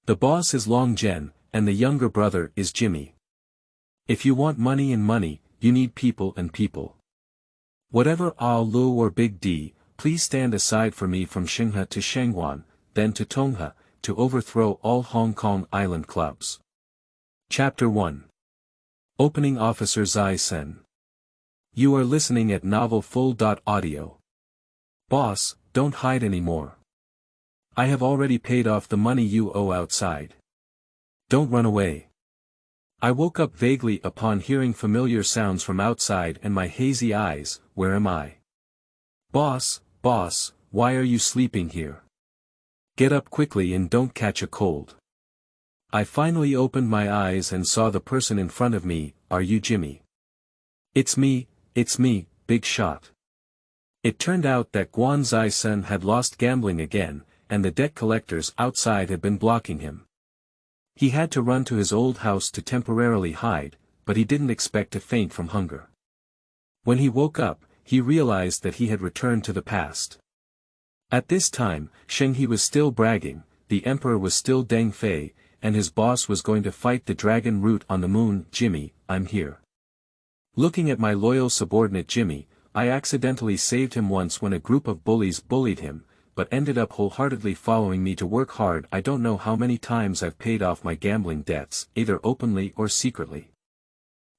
The boss is Longgen, and the younger brother is Jimmy. If you want money and money, you need people and people. Whatever Al Lu or Big D, please stand aside for me from Shenghe to Shangguan, then to Tonghe, to overthrow all Hong Kong Island clubs. Chapter 1. Opening Officer Tsai Sen. You are listening at Novel Full.audio. Boss, don't hide anymore. I have already paid off the money you owe outside. Don't run away. I woke up vaguely upon hearing familiar sounds from outside and my hazy eyes, where am I? Boss, why are you sleeping here? Get up quickly and don't catch a cold. I finally opened my eyes and saw the person in front of me. Are you Jimmy? It's me, big shot. It turned out that Tsai Sen had lost gambling again, and the debt collectors outside had been blocking him. He had to run to his old house to temporarily hide, but he didn't expect to faint from hunger. When he woke up, he realized that he had returned to the past. At this time, Shenghe was still bragging, the emperor was still Deng Fei, and his boss was going to fight the dragon root on the moon. Jimmy, I'm here. Looking at my loyal subordinate Jimmy, I accidentally saved him once when a group of bullies bullied him, but ended up wholeheartedly following me to work hard. I don't know how many times I've paid off my gambling debts, either openly or secretly.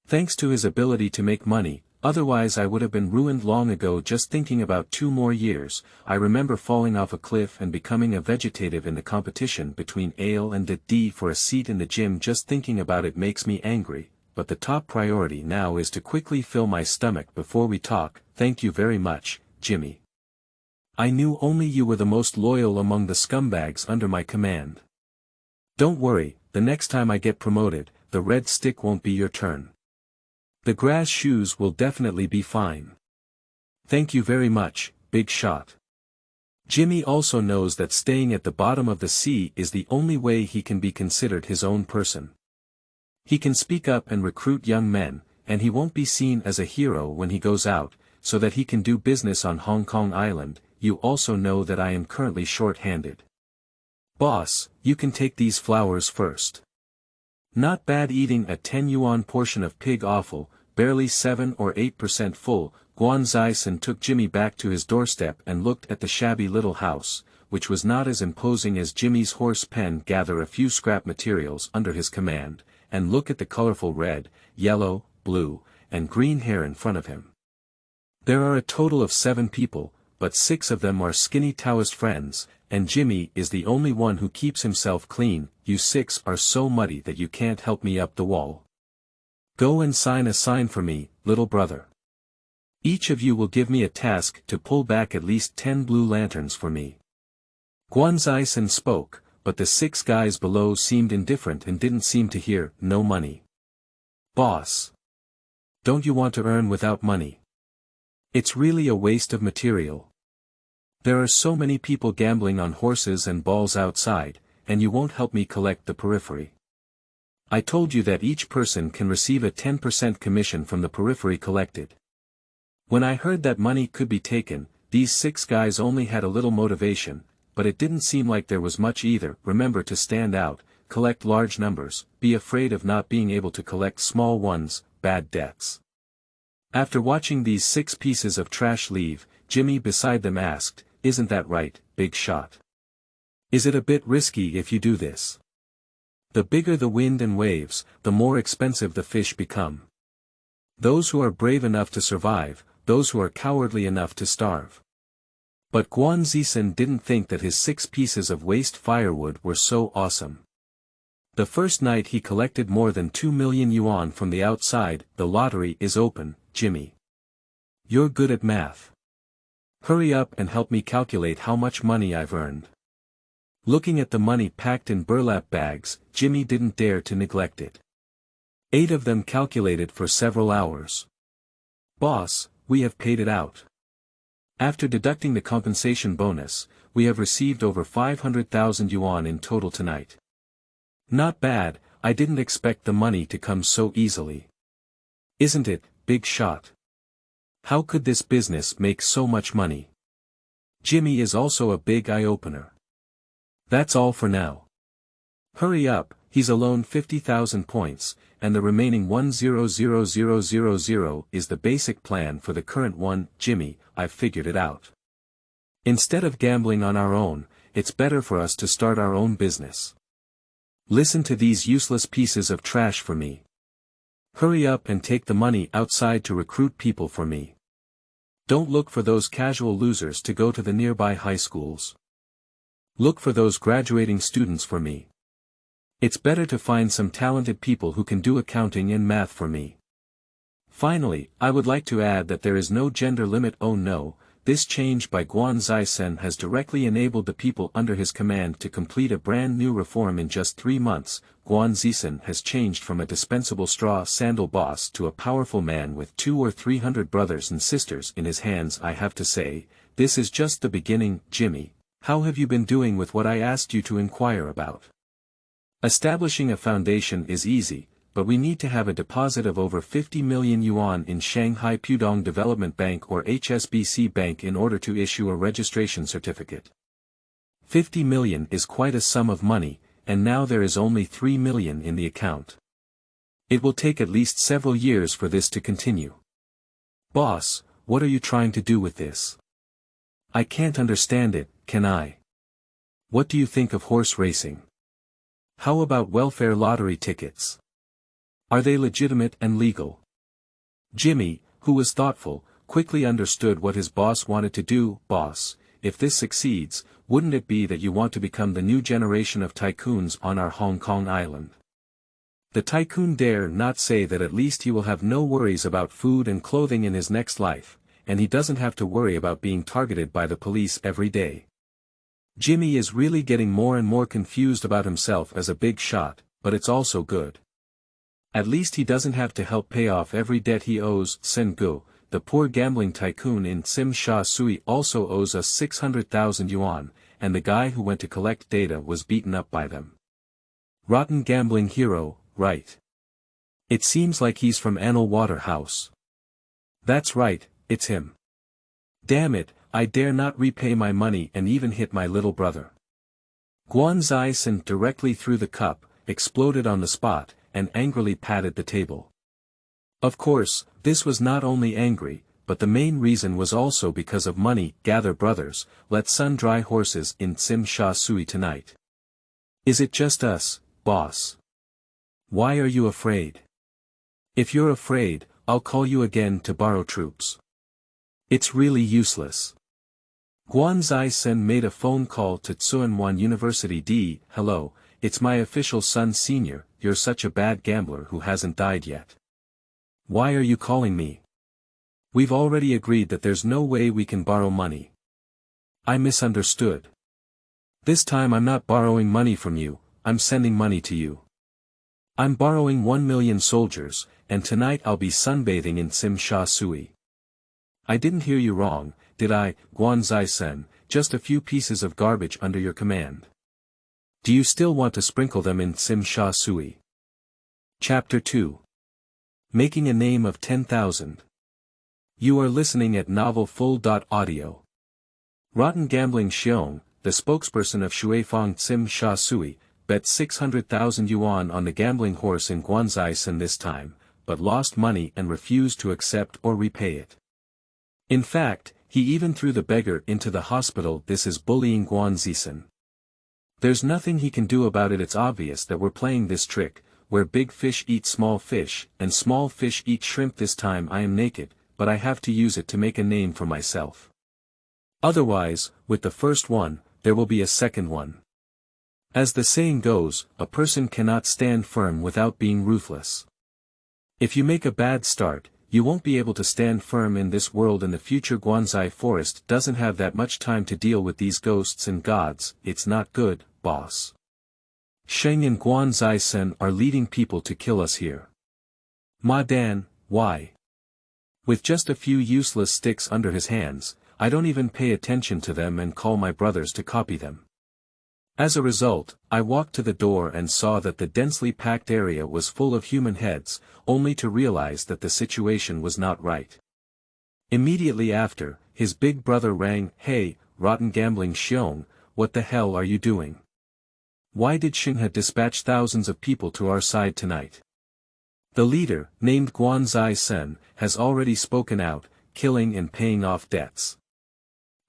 Thanks to his ability to make money, otherwise I would have been ruined long ago. Just thinking about 2 more years, I remember falling off a cliff and becoming a vegetative in the competition between Ale and D for a seat in the gym. Just thinking about it makes me angry, but the top priority now is to quickly fill my stomach before we talk. Thank you very much, Jimmy. I knew only you were the most loyal among the scumbags under my command. Don't worry, the next time I get promoted, the red stick won't be your turn. The grass shoes will definitely be fine. Thank you very much, big shot. Jimmy also knows that staying at the bottom of the sea is the only way he can be considered his own person. He can speak up and recruit young men, and he won't be seen as a hero when he goes out, so that he can do business on Hong Kong Island. You also know that I am currently short-handed. Boss, you can take these flowers first. Not bad. Eating a 10 yuan portion of pig offal, barely 7 or 8% full, Tsai Sen took Jimmy back to his doorstep and looked at the shabby little house, which was not as imposing as Jimmy's horse pen. Gather a few scrap materials under his command, and look at the colorful red, yellow, blue, and green hair in front of him. There are a total of 7 people, but 6 of them are skinny Taoist friends, and Jimmy is the only one who keeps himself clean. You 6 are so muddy that you can't help me up the wall. Go and sign a sign for me, little brother. Each of you will give me a task to pull back at least 10 blue lanterns for me. Tsai Sen spoke, but the 6 guys below seemed indifferent and didn't seem to hear. No money. Boss. Don't you want to earn without money? It's really a waste of material. There are so many people gambling on horses and balls outside, and you won't help me collect the periphery. I told you that each person can receive a 10% commission from the periphery collected. When I heard that money could be taken, these 6 guys only had a little motivation, but it didn't seem like there was much either. Remember to stand out, collect large numbers, be afraid of not being able to collect small ones, bad debts. After watching these 6 pieces of trash leave, Jimmy beside them asked, isn't that right, big shot? Is it a bit risky if you do this? The bigger the wind and waves, the more expensive the fish become. Those who are brave enough to survive, those who are cowardly enough to starve. But Tsai Sen didn't think that his 6 pieces of waste firewood were so awesome. The first night he collected more than 2 million yuan from the outside. The lottery is open, Jimmy. You're good at math. Hurry up and help me calculate how much money I've earned. Looking at the money packed in burlap bags, Jimmy didn't dare to neglect it. 8 of them calculated for several hours. Boss, we have paid it out. After deducting the compensation bonus, we have received over 500,000 yuan in total tonight. Not bad. I didn't expect the money to come so easily. Isn't it, big shot? How could this business make so much money? Jimmy is also a big eye-opener. That's all for now. Hurry up, he's alone 50,000 points, and the remaining 100,000 is the basic plan for the current one. Jimmy, I've figured it out. Instead of gambling on our own, it's better for us to start our own business. Listen to these useless pieces of trash for me. Hurry up and take the money outside to recruit people for me. Don't look for those casual losers to go to the nearby high schools. Look for those graduating students for me. It's better to find some talented people who can do accounting and math for me. Finally, I would like to add that there is no gender limit. Oh no, this change by Tsai Sen has directly enabled the people under his command to complete a brand new reform in just 3 months. Tsai Sen has changed from a dispensable straw sandal boss to a powerful man with 200 or 300 brothers and sisters in his hands. I have to say, this is just the beginning. Jimmy, how have you been doing with what I asked you to inquire about? Establishing a foundation is easy, but we need to have a deposit of over 50 million yuan in Shanghai Pudong Development Bank or HSBC Bank in order to issue a registration certificate. 50 million is quite a sum of money, and now there is only 3 million in the account. It will take at least several years for this to continue. Boss, what are you trying to do with this? I can't understand it, can I? What do you think of horse racing? How about welfare lottery tickets? Are they legitimate and legal? Jimmy, who was thoughtful, quickly understood what his boss wanted to do. Boss, if this succeeds, wouldn't it be that you want to become the new generation of tycoons on our Hong Kong island? The tycoon dare not say that at least he will have no worries about food and clothing in his next life, and he doesn't have to worry about being targeted by the police every day. Jimmy is really getting more and more confused about himself as a big shot, but it's also good. At least he doesn't have to help pay off every debt he owes. Shenghe, the poor gambling tycoon in Tsim Sha Sui, also owes us 600,000 yuan, and the guy who went to collect data was beaten up by them. Rotten gambling hero, right? It seems like he's from Anil Waterhouse. That's right, it's him. Damn it, I dare not repay my money and even hit my little brother. Tsai Sen directly threw the cup, exploded on the spot, and angrily patted the table. Of course, this was not only angry, but the main reason was also because of money. Gather brothers, let's sun dry horses in Tsim Sha Sui tonight. Is it just us, boss? Why are you afraid? If you're afraid, I'll call you again to borrow troops. It's really useless. Tsai Sen made a phone call to Tsuen University. Hello, it's my official son Senior, you're such a bad gambler who hasn't died yet. Why are you calling me? We've already agreed that there's no way we can borrow money. I misunderstood. This time I'm not borrowing money from you, I'm sending money to you. I'm borrowing 1 million soldiers, and tonight I'll be sunbathing in Tsim Sha Sui. I didn't hear you wrong, did I, Tsai Sen, just a few pieces of garbage under your command. Do you still want to sprinkle them in Tsim Sha Sui? Chapter 2. Making a Name of 10,000. You are listening at novelfull.audio. Rotten Gambling Xiong, the spokesperson of Shuifang Tsim Sha Sui, bet 600,000 yuan on the gambling horse in Tsai Sen this time, but lost money and refused to accept or repay it. In fact, he even threw the beggar into the hospital. This is bullying Tsai Sen. There's nothing he can do about it. It's obvious that we're playing this trick, where big fish eat small fish, and small fish eat shrimp. This time I am naked, but I have to use it to make a name for myself. Otherwise, with the first one, there will be a second one. As the saying goes, a person cannot stand firm without being ruthless. If you make a bad start, you won't be able to stand firm in this world in the future. Guanzai Forest doesn't have that much time to deal with these ghosts and gods. It's not good, boss. Shenghe and Tsai Sen are leading people to kill us here. Ma Dan, why? With just a few useless sticks under his hands, I don't even pay attention to them and call my brothers to copy them. As a result, I walked to the door and saw that the densely packed area was full of human heads, only to realize that the situation was not right. Immediately after, his big brother rang. Hey, rotten gambling Xiong, what the hell are you doing? Why did Shenghe dispatch thousands of people to our side tonight? The leader, named Tsai Sen, has already spoken out, killing and paying off debts.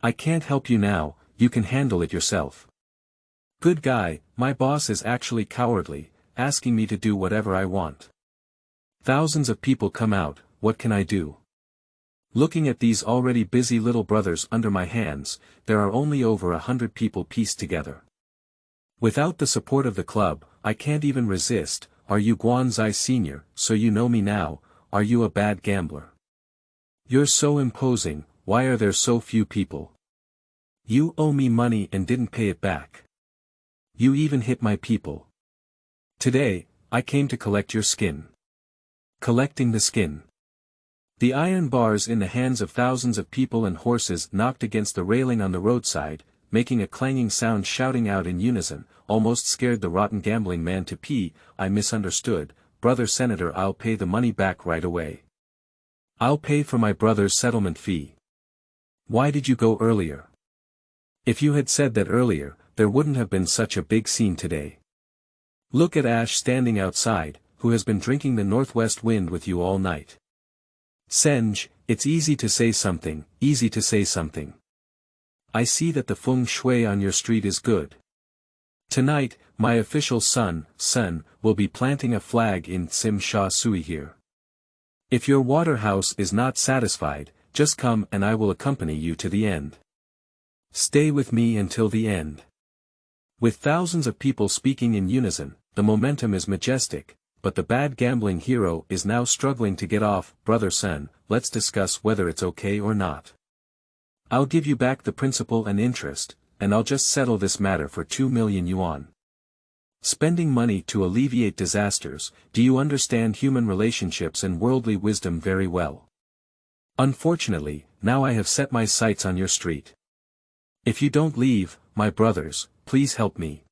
I can't help you now, you can handle it yourself. Good guy, my boss is actually cowardly, asking me to do whatever I want. Thousands of people come out, what can I do? Looking at these already busy little brothers under my hands, there are only over 100 people pieced together. Without the support of the club, I can't even resist. Are you Tsai Senior, so you know me now? Are you a bad gambler? You're so imposing, why are there so few people? You owe me money and didn't pay it back. You even hit my people. Today, I came to collect your skin. Collecting the skin. The iron bars in the hands of thousands of people and horses knocked against the railing on the roadside, making a clanging sound, shouting out in unison, almost scared the rotten gambling man to pee. I misunderstood, brother senator, I'll pay the money back right away. I'll pay for my brother's settlement fee. Why did you go earlier? If you had said that earlier, there wouldn't have been such a big scene today. Look at Ash standing outside, who has been drinking the northwest wind with you all night. Shenghe, it's easy to say something, easy to say something. I see that the feng shui on your street is good. Tonight, my official son, Sen, will be planting a flag in Tsim Sha Sui here. If your water house is not satisfied, just come and I will accompany you to the end. Stay with me until the end. With thousands of people speaking in unison, the momentum is majestic, but the bad gambling hero is now struggling to get off. Brother Sen, let's discuss whether it's okay or not. I'll give you back the principal and interest, and I'll just settle this matter for 2 million yuan. Spending money to alleviate disasters, do you understand human relationships and worldly wisdom very well? Unfortunately, now I have set my sights on your street. If you don't leave, my brothers, please help me.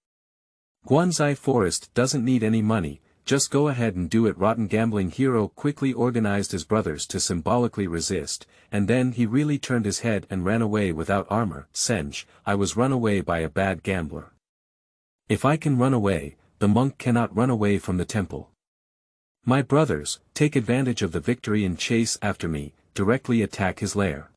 Guanzai Forest doesn't need any money, just go ahead and do it. Rotten gambling hero quickly organized his brothers to symbolically resist, and then he really turned his head and ran away without armor. Shenghe, I was run away by a bad gambler. If I can run away, the monk cannot run away from the temple. My brothers, take advantage of the victory and chase after me, directly attack his lair.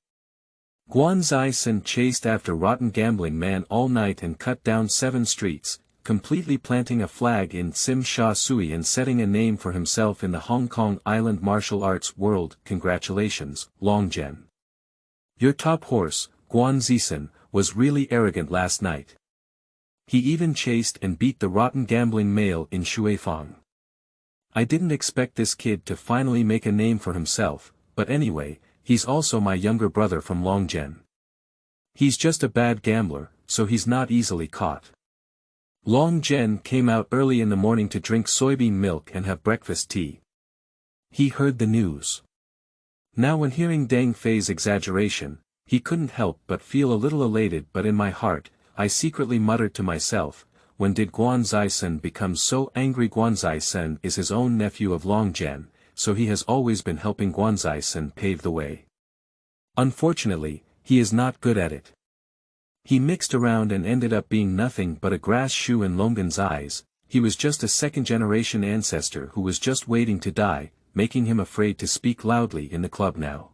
Tsai Sen chased after rotten gambling man all night and cut down 7 streets, completely planting a flag in Tsim Sha Sui and setting a name for himself in the Hong Kong Island martial arts world. Congratulations, Longgen. Your top horse, Tsai Sen, was really arrogant last night. He even chased and beat the rotten gambling male in Shuifang. I didn't expect this kid to finally make a name for himself, but anyway, he's also my younger brother from Longgen. He's just a bad gambler, so he's not easily caught. Longgen came out early in the morning to drink soybean milk and have breakfast tea. He heard the news. Now when hearing Deng Fei's exaggeration, he couldn't help but feel a little elated, but in my heart, I secretly muttered to myself, when did Tsai Sen become so angry? Tsai Sen is his own nephew of Longgen, so he has always been helping Tsai Sen pave the way. Unfortunately, he is not good at it. He mixed around and ended up being nothing but a grass shoe in Longgen's eyes. He was just a second-generation ancestor who was just waiting to die, making him afraid to speak loudly in the club now.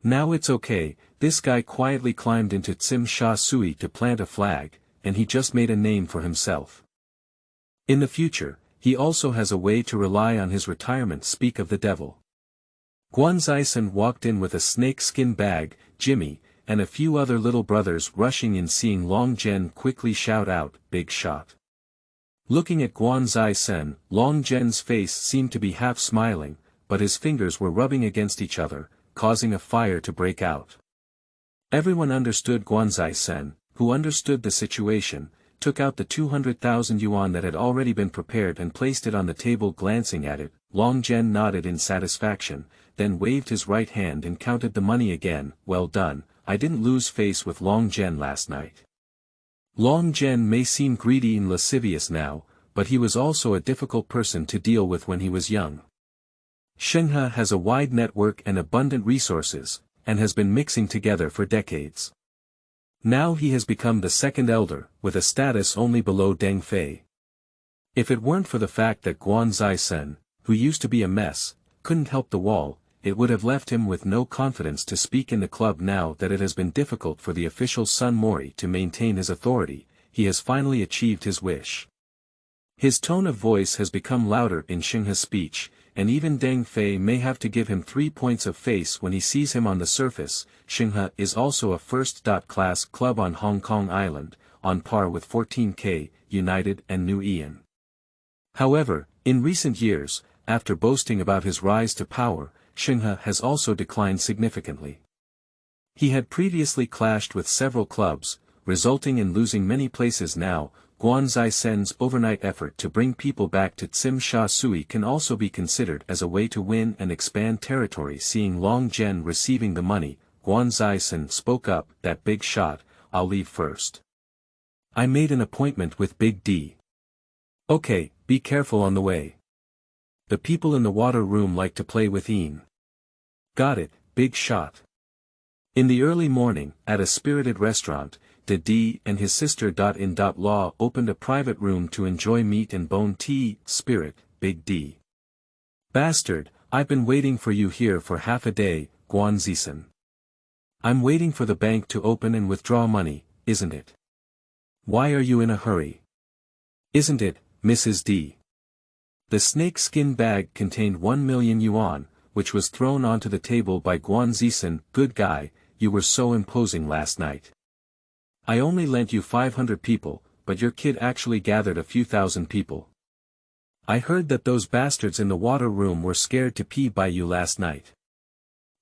Now it's okay, this guy quietly climbed into Tsim Sha Sui to plant a flag, and he just made a name for himself. In the future, he also has a way to rely on his retirement. Speak of the devil. Tsai Sen walked in with a snake skin bag, Jimmy, and a few other little brothers rushing in. Seeing Longgen quickly shout out, big shot. Looking at Tsai Sen, Longgen's face seemed to be half smiling, but his fingers were rubbing against each other, causing a fire to break out. Everyone understood. Tsai Sen, who understood the situation, took out the 200,000 yuan that had already been prepared and placed it on the table. Glancing at it, Longgen nodded in satisfaction, then waved his right hand and counted the money again. Well done, I didn't lose face with Longgen last night. Longgen may seem greedy and lascivious now, but he was also a difficult person to deal with when he was young. Shenghe has a wide network and abundant resources, and has been mixing together for decades. Now he has become the second elder, with a status only below Deng Fei. If it weren't for the fact that Tsai Sen, who used to be a mess, couldn't help the wall, it would have left him with no confidence to speak in the club. Now that it has been difficult for the official Sun Mori to maintain his authority, he has finally achieved his wish. His tone of voice has become louder in Shenghe's speech, and even Deng Fei may have to give him 3 points of face when he sees him on the surface. Shenghe is also a first-class club on Hong Kong Island, on par with 14K, United and New Ian. However, in recent years, after boasting about his rise to power, Shenghe has also declined significantly. He had previously clashed with several clubs, resulting in losing many places. Now, Tsai Sen's overnight effort to bring people back to Tsim Sha Tsui can also be considered as a way to win and expand territory. Seeing Longgen receiving the money, Tsai Sen spoke up, "That big shot, I'll leave first. I made an appointment with Big D. Okay, be careful on the way. The people in the water room like to play with Ian." "Got it, big shot." In the early morning, at a spirited restaurant, D and his sister in law opened a private room to enjoy meat and bone tea. "Spirit, Big D. Bastard, I've been waiting for you here for half a day, Tsai Sen. I'm waiting for the bank to open and withdraw money, isn't it? Why are you in a hurry? Isn't it, Mrs. D?" The snake skin bag contained 1 million yuan, which was thrown onto the table by Tsai Sen. "Good guy, you were so imposing last night. I only lent you 500 people, but your kid actually gathered a few thousand people. I heard that those bastards in the water room were scared to pee by you last night."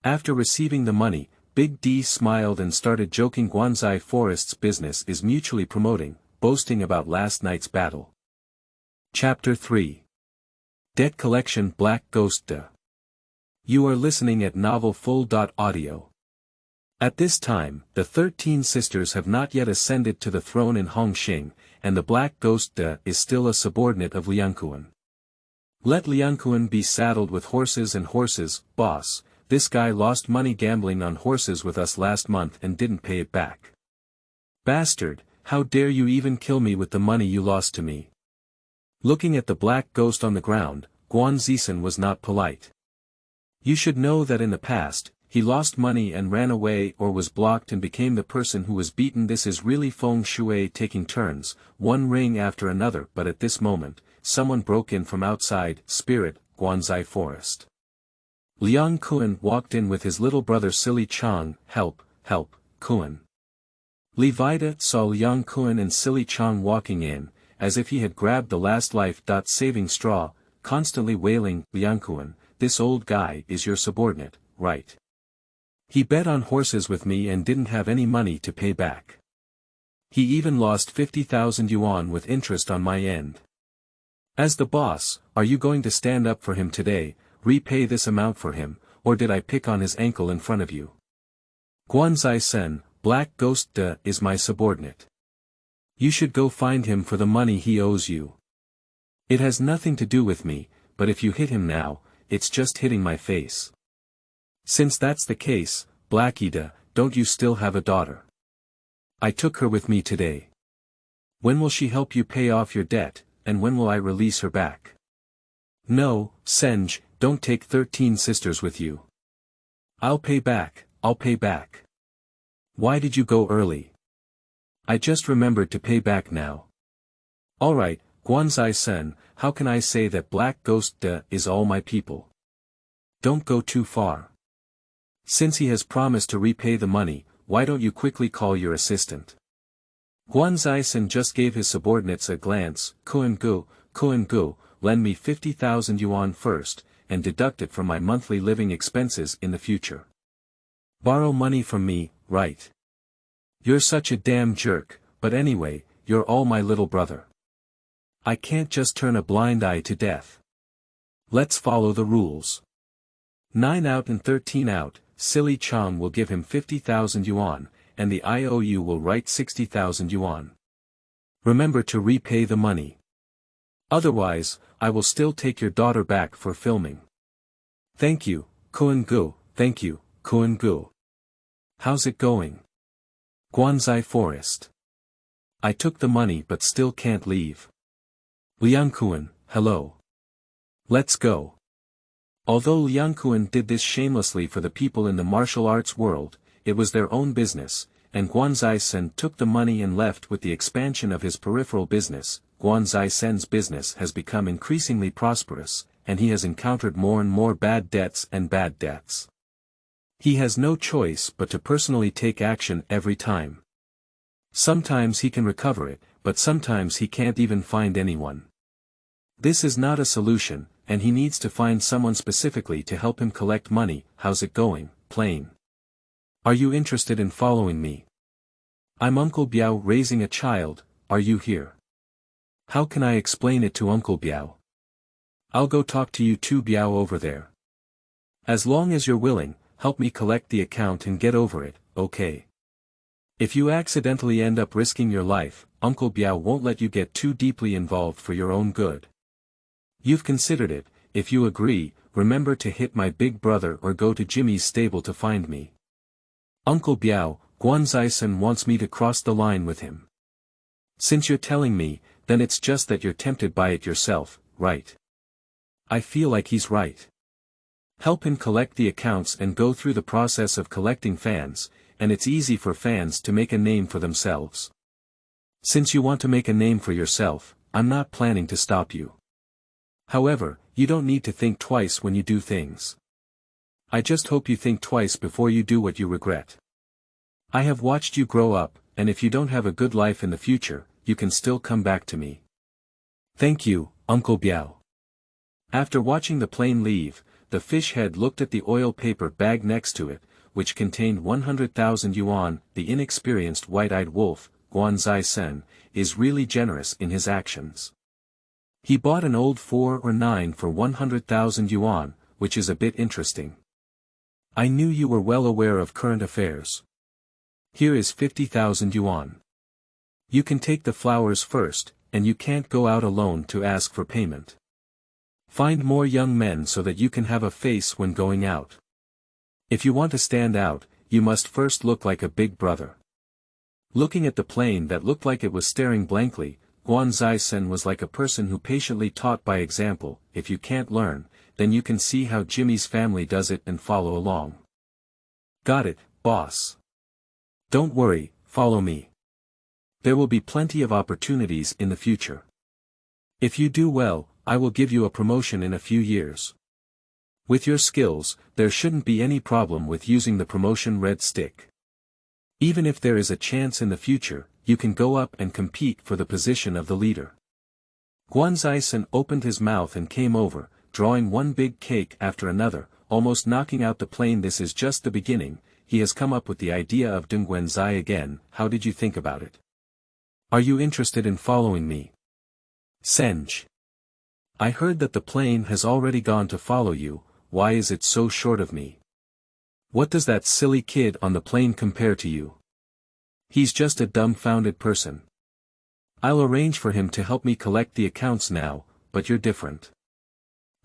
After receiving the money, Big D smiled and started joking. Guanzai Forest's business is mutually promoting, boasting about last night's battle. Chapter 3. Debt Collection. Black Ghost De. You are listening at novelfull.audio. At this time, the 13 sisters have not yet ascended to the throne in Hongxing, and the Black Ghost De is still a subordinate of Liangkuan. "Let Liangkuan be saddled with horses and horses, boss. This guy lost money gambling on horses with us last month and didn't pay it back. Bastard, how dare you even kill me with the money you lost to me?" Looking at the black ghost on the ground, Tsai Sen was not polite. "You should know that in the past, he lost money and ran away or was blocked and became the person who was beaten. This is really feng shui, taking turns, one ring after another." But at this moment, someone broke in from outside. "Spirit, Guanzai Forest." Liang Kuan walked in with his little brother Silly Chang. "Help, help, Kuan." Li Vida saw Liang Kuan and Silly Chang walking in, as if he had grabbed the last life-saving straw, constantly wailing. "Liang Kuan, this old guy is your subordinate, right? He bet on horses with me and didn't have any money to pay back. He even lost 50,000 yuan with interest on my end. As the boss, are you going to stand up for him today, repay this amount for him, or did I pick on his ankle in front of you? Tsai Sen, Black Ghost De is my subordinate. You should go find him for the money he owes you. It has nothing to do with me, but if you hit him now, it's just hitting my face. Since that's the case, Black Ida, don't you still have a daughter? I took her with me today. When will she help you pay off your debt, and when will I release her back?" "No, Shenghe, don't take 13 sisters with you. I'll pay back, I'll pay back." "Why did you go early?" "I just remembered to pay back now." "Alright, Tsai Sen, how can I say that Black Ghost De is all my people? Don't go too far. Since he has promised to repay the money, why don't you quickly call your assistant?" Tsai Sen just gave his subordinates a glance. Kuan Gu, lend me 50,000 yuan first, and deduct it from my monthly living expenses in the future. Borrow money from me, right? You're such a damn jerk, but anyway, you're all my little brother. I can't just turn a blind eye to death. Let's follow the rules. 9 out and 13 out, Silly Chang will give him 50,000 yuan, and the IOU will write 60,000 yuan. Remember to repay the money. Otherwise, I will still take your daughter back for filming. Thank you, Kuan Gu, thank you, Kuan Gu. How's it going? Guanzai Forest. I took the money but still can't leave. Liangkuan, hello. Let's go. Although Liangkuan did this shamelessly for the people in the martial arts world, it was their own business, and Guanzai Sen took the money and left. With the expansion of his peripheral business. Guanzai Sen's business has become increasingly prosperous, and he has encountered more and more bad debts. He has no choice but to personally take action every time. Sometimes he can recover it, but sometimes he can't even find anyone. This is not a solution, and he needs to find someone specifically to help him collect money. How's it going, Plain? Are you interested in following me? I'm Uncle Biao raising a child. Are you here? How can I explain it to Uncle Biao? I'll go talk to you too, Biao over there. As long as you're willing, help me collect the account and get over it, okay? If you accidentally end up risking your life, Uncle Biao won't let you get too deeply involved for your own good. You've considered it. If you agree, remember to hit my big brother or go to Jimmy's stable to find me. Uncle Biao, Guanzai Sen wants me to cross the line with him. Since you're telling me, then it's just that you're tempted by it yourself, right? I feel like he's right. Help him collect the accounts and go through the process of collecting fans, and it's easy for fans to make a name for themselves. Since you want to make a name for yourself, I'm not planning to stop you. However, you don't need to think twice when you do things. I just hope you think twice before you do what you regret. I have watched you grow up, and if you don't have a good life in the future, you can still come back to me. Thank you, Uncle Biao. After watching the plane leave, the fish head looked at the oil paper bag next to it, which contained 100,000 yuan. The inexperienced white-eyed wolf, Guanzai Sen, is really generous in his actions. He bought an old 4 or 9 for 100,000 yuan, which is a bit interesting. I knew you were well aware of current affairs. Here is 50,000 yuan. You can take the flowers first, and you can't go out alone to ask for payment. Find more young men so that you can have a face when going out. If you want to stand out, you must first look like a big brother. Looking at the plane that looked like it was staring blankly, Guanzai Sen was like a person who patiently taught by example. If you can't learn, then you can see how Jimmy's family does it and follow along. Got it, boss. Don't worry, follow me. There will be plenty of opportunities in the future. If you do well, I will give you a promotion in a few years. With your skills, there shouldn't be any problem with using the promotion red stick. Even if there is a chance in the future, you can go up and compete for the position of the leader. Guanzai Sen opened his mouth and came over, drawing one big cake after another, almost knocking out the plane. This is just the beginning. He has come up with the idea of Dongguanzai again. How did you think about it? Are you interested in following me? Shenghe. I heard that the plane has already gone to follow you. Why is it so short of me? What does that silly kid on the plane compare to you? He's just a dumbfounded person. I'll arrange for him to help me collect the accounts now, but you're different.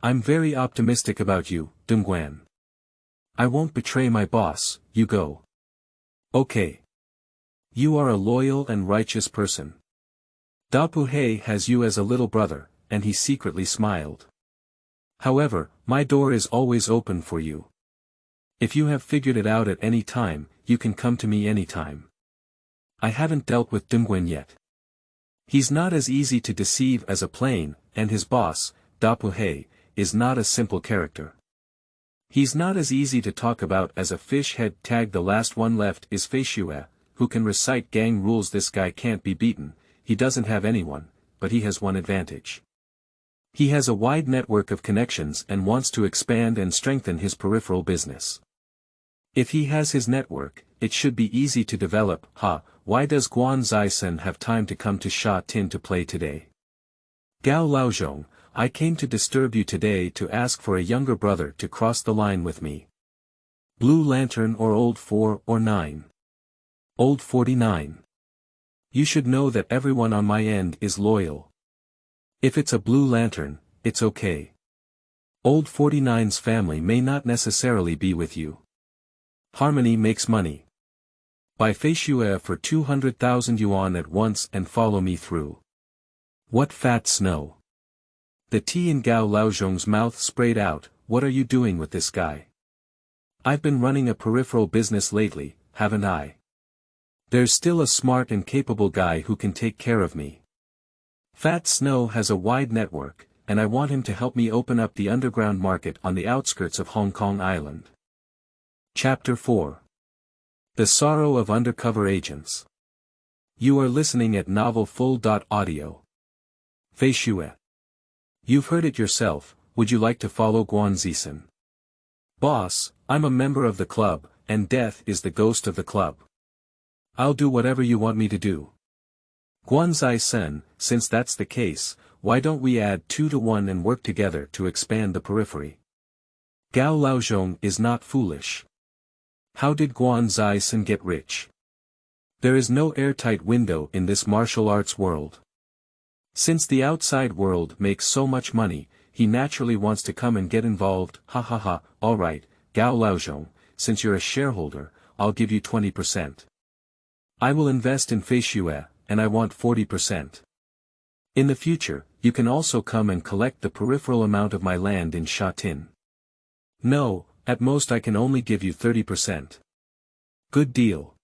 I'm very optimistic about you, Dongguan. I won't betray my boss. You go. Okay. You are a loyal and righteous person. Tonghe has you as a little brother, and he secretly smiled. However, my door is always open for you. If you have figured it out at any time, you can come to me anytime. I haven't dealt with Dongguan yet. He's not as easy to deceive as a plane, and his boss, Tonghe, is not a simple character. He's not as easy to talk about as a fish head. Tag. The last one left is Feishue, who can recite gang rules. This guy can't be beaten. He doesn't have anyone, but he has one advantage. He has a wide network of connections and wants to expand and strengthen his peripheral business. If he has his network, it should be easy to develop. Why does Guanzai Sen have time to come to Sha Tin to play today? Gao Laozhong, I came to disturb you today to ask for a younger brother to cross the line with me. Blue Lantern or Old 4 or 9? Old 49. You should know that everyone on my end is loyal. If it's a Blue Lantern, it's okay. Old 49's family may not necessarily be with you. Harmony makes money. Buy Fei Xue for 200,000 yuan at once and follow me through. What fat snow. The tea in Gao Laozhong's mouth sprayed out. What are you doing with this guy? I've been running a peripheral business lately, haven't I? There's still a smart and capable guy who can take care of me. Fat Snow has a wide network, and I want him to help me open up the underground market on the outskirts of Hong Kong Island. Chapter 4. The Sorrow of Undercover Agents. You are listening at novelfull.audio. Fei Xue. You've heard it yourself, would you like to follow Tsai Sen? Boss, I'm a member of the club, and death is the ghost of the club. I'll do whatever you want me to do. Tsai Sen, since that's the case, why don't we add 2 to 1 and work together to expand the periphery? Gao Laozhong is not foolish. How did Tsai Sen get rich? There is no airtight window in this martial arts world. Since the outside world makes so much money, he naturally wants to come and get involved. Ha ha ha, alright, Gao Laozhong, since you're a shareholder, I'll give you 20%. I will invest in Fei Xue, and I want 40%. In the future, you can also come and collect the peripheral amount of my land in Sha Tin. No, at most I can only give you 30%. Good deal.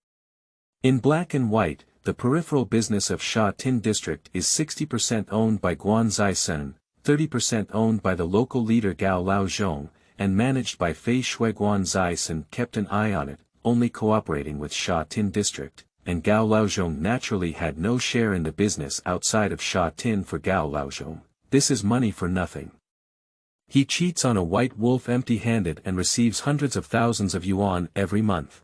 In black and white, the peripheral business of Sha Tin district is 60% owned by Tsai Sen, 30% owned by the local leader Gao Laozhong, and managed by Fei Xue. Tsai Sen kept an eye on it, only cooperating with Sha Tin district, and Gao Laozhong naturally had no share in the business outside of Sha Tin. For Gao Laozhong, this is money for nothing. He cheats on a white wolf empty-handed and receives hundreds of thousands of yuan every month.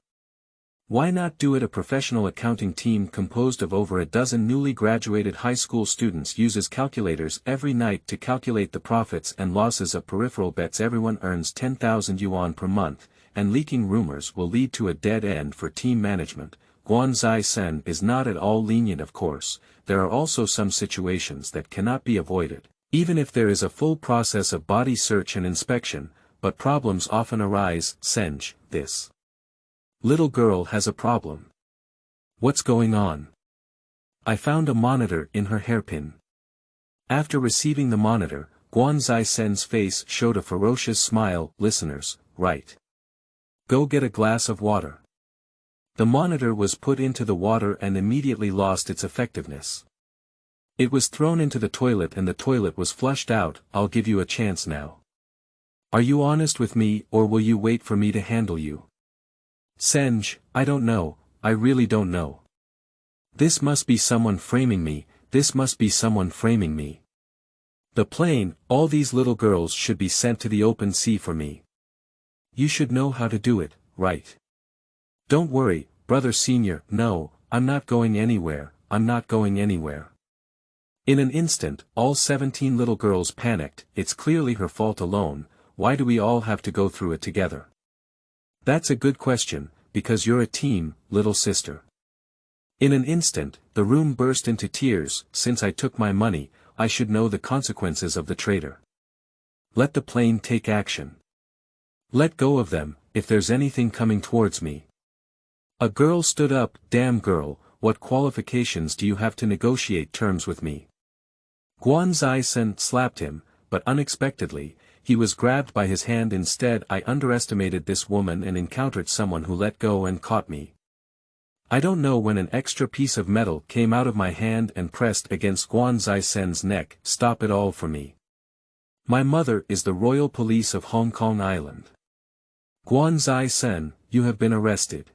Why not do it? A professional accounting team composed of over a dozen newly graduated high school students uses calculators every night to calculate the profits and losses of peripheral bets. Everyone earns 10,000 yuan per month, and leaking rumors will lead to a dead end for team management. Tsai Sen is not at all lenient, of course. There are also some situations that cannot be avoided, even if there is a full process of body search and inspection, but problems often arise. Shenghe, this little girl has a problem. What's going on? I found a monitor in her hairpin. After receiving the monitor, Tsai Sen's face showed a ferocious smile. Listeners, right. Go get a glass of water. The monitor was put into the water and immediately lost its effectiveness. It was thrown into the toilet and the toilet was flushed out. I'll give you a chance now. Are you honest with me, or will you wait for me to handle you? Shenghe, I don't know, I really don't know. This must be someone framing me, this must be someone framing me. The plane, all these little girls should be sent to the open sea for me. You should know how to do it, right? Don't worry, brother senior. No, I'm not going anywhere, I'm not going anywhere. In an instant, all 17 little girls panicked. It's clearly her fault alone. Why do we all have to go through it together? That's a good question, because you're a team, little sister. In an instant, the room burst into tears. Since I took my money, I should know the consequences of the traitor. Let the plane take action. Let go of them, if there's anything coming towards me. A girl stood up. Damn girl, what qualifications do you have to negotiate terms with me? Tsai Sen slapped him, but unexpectedly, he was grabbed by his hand instead. I underestimated this woman and encountered someone who let go and caught me. I don't know when an extra piece of metal came out of my hand and pressed against Tsai Sen's neck. Stop it all for me. My mother is the Royal Police of Hong Kong Island. Tsai Sen, you have been arrested.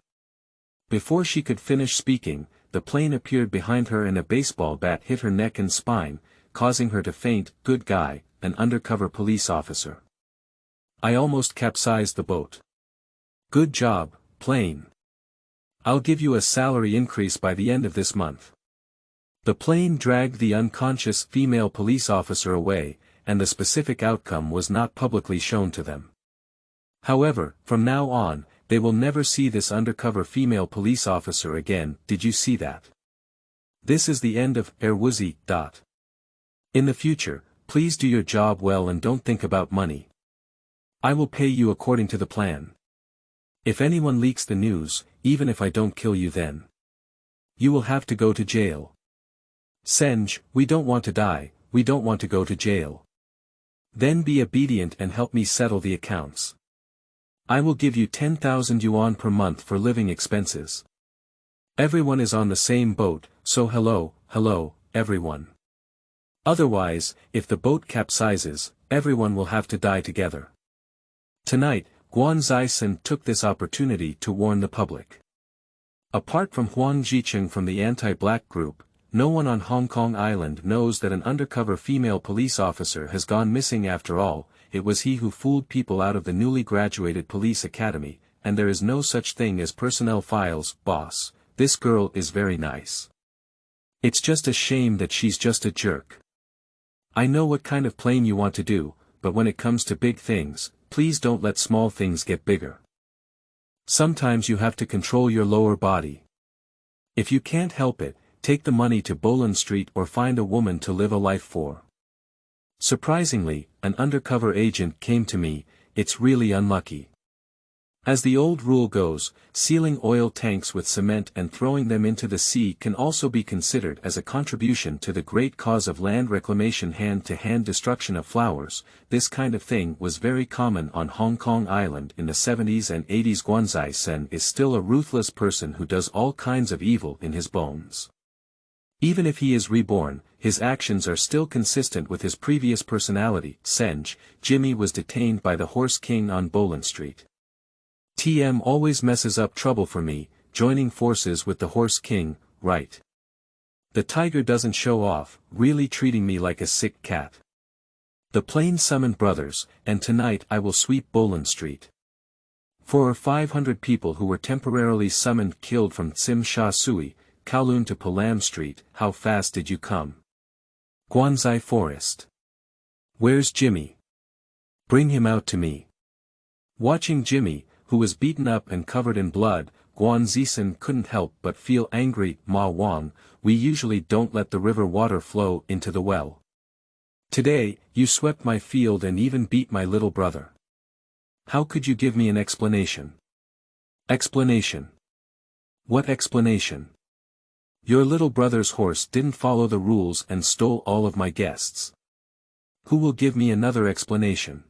Before she could finish speaking, the plane appeared behind her and a baseball bat hit her neck and spine, causing her to faint. Good guy, an undercover police officer. I almost capsized the boat. Good job, plane. I'll give you a salary increase by the end of this month. The plane dragged the unconscious female police officer away, and the specific outcome was not publicly shown to them. However, from now on, they will never see this undercover female police officer again. Did you see that? This is the end of Erwuzi. In the future, please do your job well and don't think about money. I will pay you according to the plan. If anyone leaks the news, even if I don't kill you then, you will have to go to jail. Shenghe, we don't want to die, we don't want to go to jail. Then be obedient and help me settle the accounts. I will give you 10,000 yuan per month for living expenses. Everyone is on the same boat, so hello, everyone. Otherwise, if the boat capsizes, everyone will have to die together. Tonight, Tsai Sen took this opportunity to warn the public. Apart from Huang Jicheng from the anti-black group, no one on Hong Kong Island knows that an undercover female police officer has gone missing after all. It was he who fooled people out of the newly graduated police academy, and there is no such thing as personnel files, boss. This girl is very nice. It's just a shame that she's just a jerk. I know what kind of playing you want to do, but when it comes to big things, please don't let small things get bigger. Sometimes you have to control your lower body. If you can't help it, take the money to Boland Street or find a woman to live a life for. Surprisingly, an undercover agent came to me. It's really unlucky. As the old rule goes, sealing oil tanks with cement and throwing them into the sea can also be considered as a contribution to the great cause of land reclamation, hand-to-hand destruction of flowers. This kind of thing was very common on Hong Kong Island in the 70s and 80s. Tsai Sen is still a ruthless person who does all kinds of evil in his bones. Even if he is reborn, his actions are still consistent with his previous personality. Shenghe, Jimmy was detained by the Horse King on Boland Street. TM always messes up trouble for me, joining forces with the Horse King, right? The tiger doesn't show off, really treating me like a sick cat. The plane summoned brothers, and tonight I will sweep Boland Street. 400 or 500 people who were temporarily summoned killed from Tsim Sha Tsui, Kowloon to Palam Street. How fast did you come? Guanzai Forest. Where's Jimmy? Bring him out to me. Watching Jimmy, who was beaten up and covered in blood, Tsai Sen couldn't help but feel angry. Ma Wang, we usually don't let the river water flow into the well. Today, you swept my field and even beat my little brother. How could you give me an explanation? Explanation? What explanation? Your little brother's horse didn't follow the rules and stole all of my guests. Who will give me another explanation?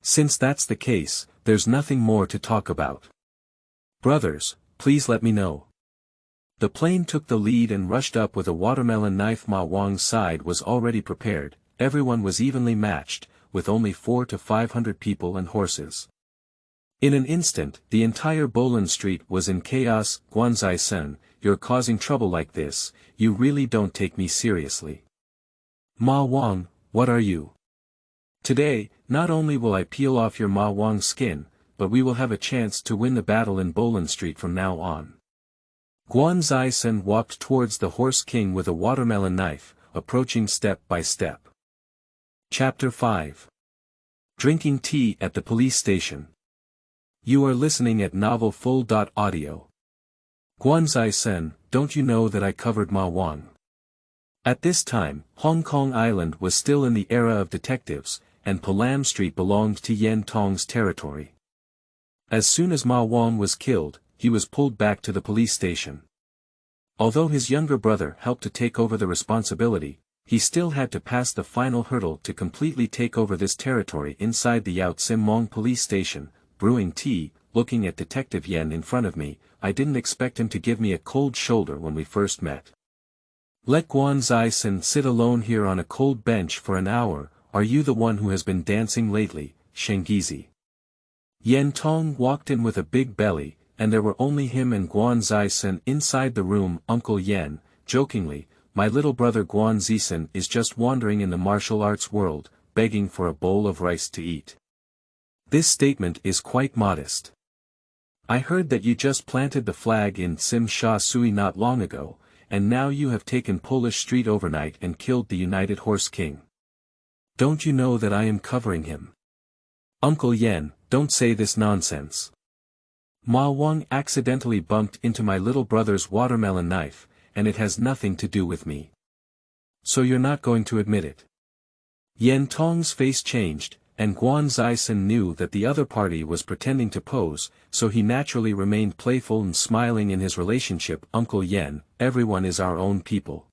Since that's the case, there's nothing more to talk about. Brothers, please let me know. The plane took the lead and rushed up with a watermelon knife. Ma Wang's side was already prepared. Everyone was evenly matched, with only 400 to 500 people and horses. In an instant, the entire Boland Street was in chaos. Tsai Sen, you're causing trouble like this, you really don't take me seriously. Ma Wang, what are you? Today, not only will I peel off your Ma Wang skin, but we will have a chance to win the battle in Boland Street from now on. Tsai Sen walked towards the Horse King with a watermelon knife, approaching step by step. Chapter 5. Drinking tea at the police station. You are listening at novelfull.audio. Tsai Sen, don't you know that I covered Ma Wang? At this time, Hong Kong Island was still in the era of detectives, and Palam Street belonged to Yen Tong's territory. As soon as Ma Wang was killed, he was pulled back to the police station. Although his younger brother helped to take over the responsibility, he still had to pass the final hurdle to completely take over this territory. Inside the Yao Tsim Mong police station, brewing tea, looking at Detective Yen in front of me, I didn't expect him to give me a cold shoulder when we first met. Let Tsai Sen sit alone here on a cold bench for an hour. Are you the one who has been dancing lately, Shenghe? Yen Tong walked in with a big belly, and there were only him and Tsai Sen inside the room. Uncle Yen, jokingly, my little brother Tsai Sen is just wandering in the martial arts world, begging for a bowl of rice to eat. This statement is quite modest. I heard that you just planted the flag in Tsim Sha Tsui not long ago, and now you have taken Polish Street overnight and killed the United Horse King. Don't you know that I am covering him? Uncle Yen, don't say this nonsense. Ma Wang accidentally bumped into my little brother's watermelon knife, and it has nothing to do with me. So you're not going to admit it? Yen Tong's face changed, and Tsai Sen knew that the other party was pretending to pose, so he naturally remained playful and smiling in his relationship. Uncle Yen, everyone is our own people.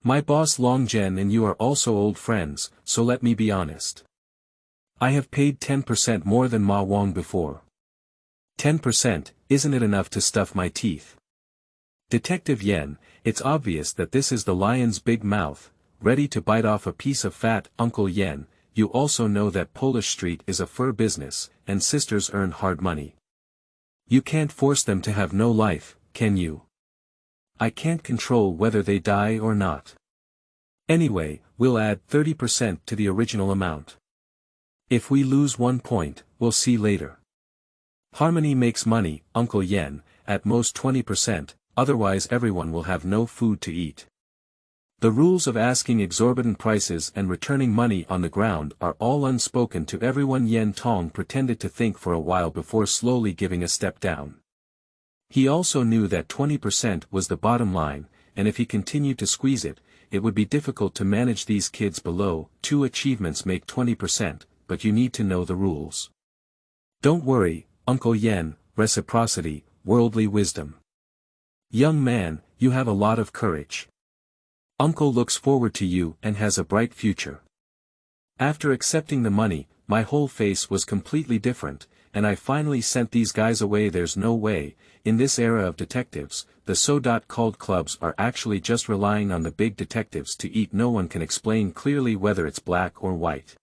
My boss Longgen and you are also old friends, so let me be honest. I have paid 10% more than Ma Wang before. 10%, isn't it enough to stuff my teeth? Detective Yen, it's obvious that this is the lion's big mouth, ready to bite off a piece of fat. Uncle Yen, you also know that Polish Street is a fur business, and sisters earn hard money. You can't force them to have no life, can you? I can't control whether they die or not. Anyway, we'll add 30% to the original amount. If we lose 1 point, we'll see later. Harmony makes money, Uncle Yen, at most 20%, otherwise everyone will have no food to eat. The rules of asking exorbitant prices and returning money on the ground are all unspoken to everyone. Yen Tong pretended to think for a while before slowly giving a step down. He also knew that 20% was the bottom line, and if he continued to squeeze it, it would be difficult to manage these kids below. 2 achievements make 20%, but you need to know the rules. Don't worry, Uncle Yen, reciprocity, worldly wisdom. Young man, you have a lot of courage. Uncle looks forward to you and has a bright future. After accepting the money, my whole face was completely different, and I finally sent these guys away. There's no way, in this era of detectives, the so-called clubs are actually just relying on the big detectives to eat. No one can explain clearly whether it's black or white.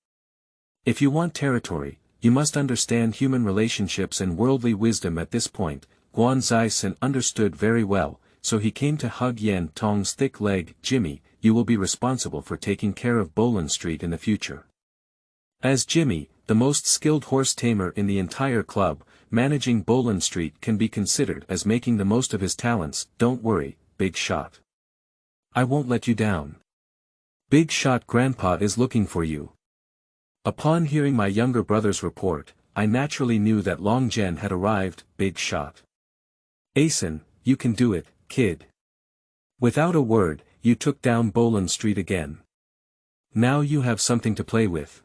If you want territory, you must understand human relationships and worldly wisdom. At this point, Tsai Sen understood very well, so he came to hug Yen Tong's thick leg. Jimmy, you will be responsible for taking care of Boland Street in the future. As Jimmy, the most skilled horse tamer in the entire club, managing Boland Street can be considered as making the most of his talents. Don't worry, Big Shot. I won't let you down. Big Shot, Grandpa is looking for you. Upon hearing my younger brother's report, I naturally knew that Longgen had arrived. Big Shot. Asen, you can do it, kid. Without a word, you took down Boland Street again. Now you have something to play with.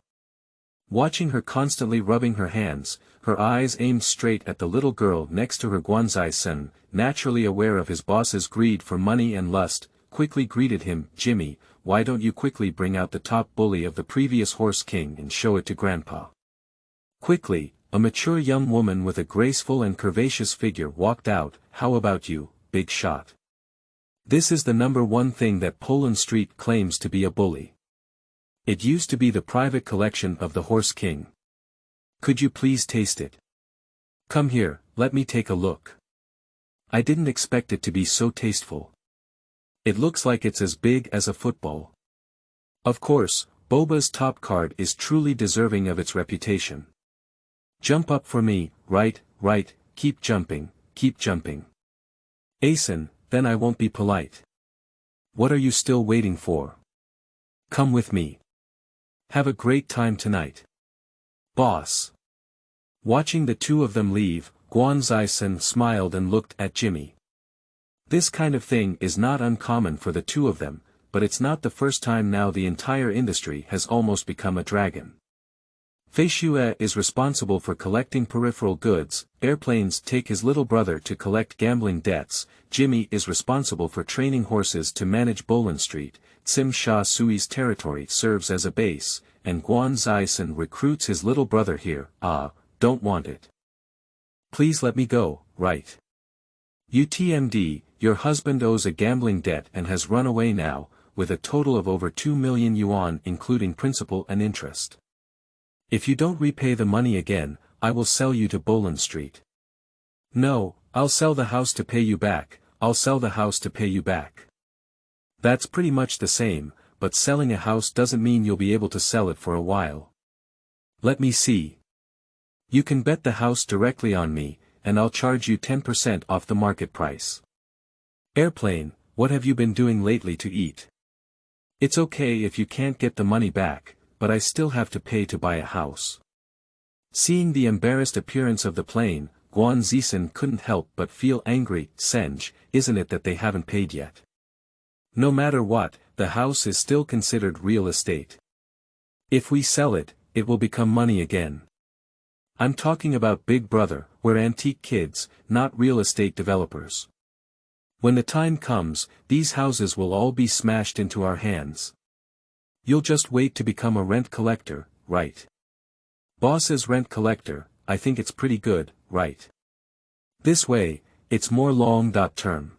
Watching her constantly rubbing her hands, her eyes aimed straight at the little girl next to her. Tsai Sen, naturally aware of his boss's greed for money and lust, quickly greeted him. Jimmy, why don't you quickly bring out the top bully of the previous Horse King and show it to Grandpa? Quickly, a mature young woman with a graceful and curvaceous figure walked out. How about you, Big Shot? This is the #1 thing that Boland Street claims to be a bully. It used to be the private collection of the Horse King. Could you please taste it? Come here, let me take a look. I didn't expect it to be so tasteful. It looks like it's as big as a football. Of course, Boba's top card is truly deserving of its reputation. Jump up for me, right, keep jumping, keep jumping. Asen, then I won't be polite. What are you still waiting for? Come with me. Have a great time tonight. Boss. Watching the two of them leave, Tsai Sen smiled and looked at Jimmy. This kind of thing is not uncommon for the two of them, but it's not the first time now. The entire industry has almost become a dragon. Fei Xue is responsible for collecting peripheral goods. Airplanes take his little brother to collect gambling debts. Jimmy is responsible for training horses to manage Boland Street. Tsim Sha Sui's territory serves as a base, and Tsai Sen recruits his little brother here. Don't want it. Please let me go, right? UTMD, your husband owes a gambling debt and has run away now, with a total of over 2 million yuan including principal and interest. If you don't repay the money again, I will sell you to Boland Street. No, I'll sell the house to pay you back. I'll sell the house to pay you back. That's pretty much the same, but selling a house doesn't mean you'll be able to sell it for a while. Let me see. You can bet the house directly on me, and I'll charge you 10% off the market price. Airplane, what have you been doing lately to eat? It's okay if you can't get the money back, but I still have to pay to buy a house. Seeing the embarrassed appearance of the plane, Tsai Sen couldn't help but feel angry. Shenghe, isn't it that they haven't paid yet? No matter what, the house is still considered real estate. If we sell it, it will become money again. I'm talking about Big Brother, we're antique kids, not real estate developers. When the time comes, these houses will all be smashed into our hands. You'll just wait to become a rent collector, right? Boss's rent collector, I think it's pretty good, right? This way, it's more long-term.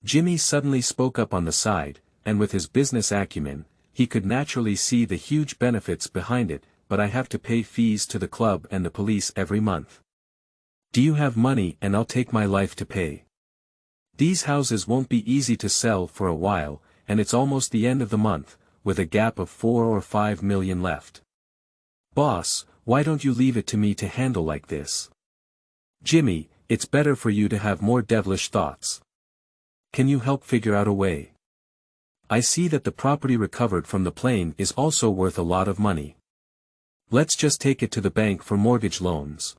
Jimmy suddenly spoke up on the side, and with his business acumen, he could naturally see the huge benefits behind it, but I have to pay fees to the club and the police every month. Do you have money and I'll take my life to pay? These houses won't be easy to sell for a while, and it's almost the end of the month, with a gap of 4 or 5 million left. Boss, why don't you leave it to me to handle like this? Jimmy, it's better for you to have more devilish thoughts. Can you help figure out a way? I see that the property recovered from the plane is also worth a lot of money. Let's just take it to the bank for mortgage loans.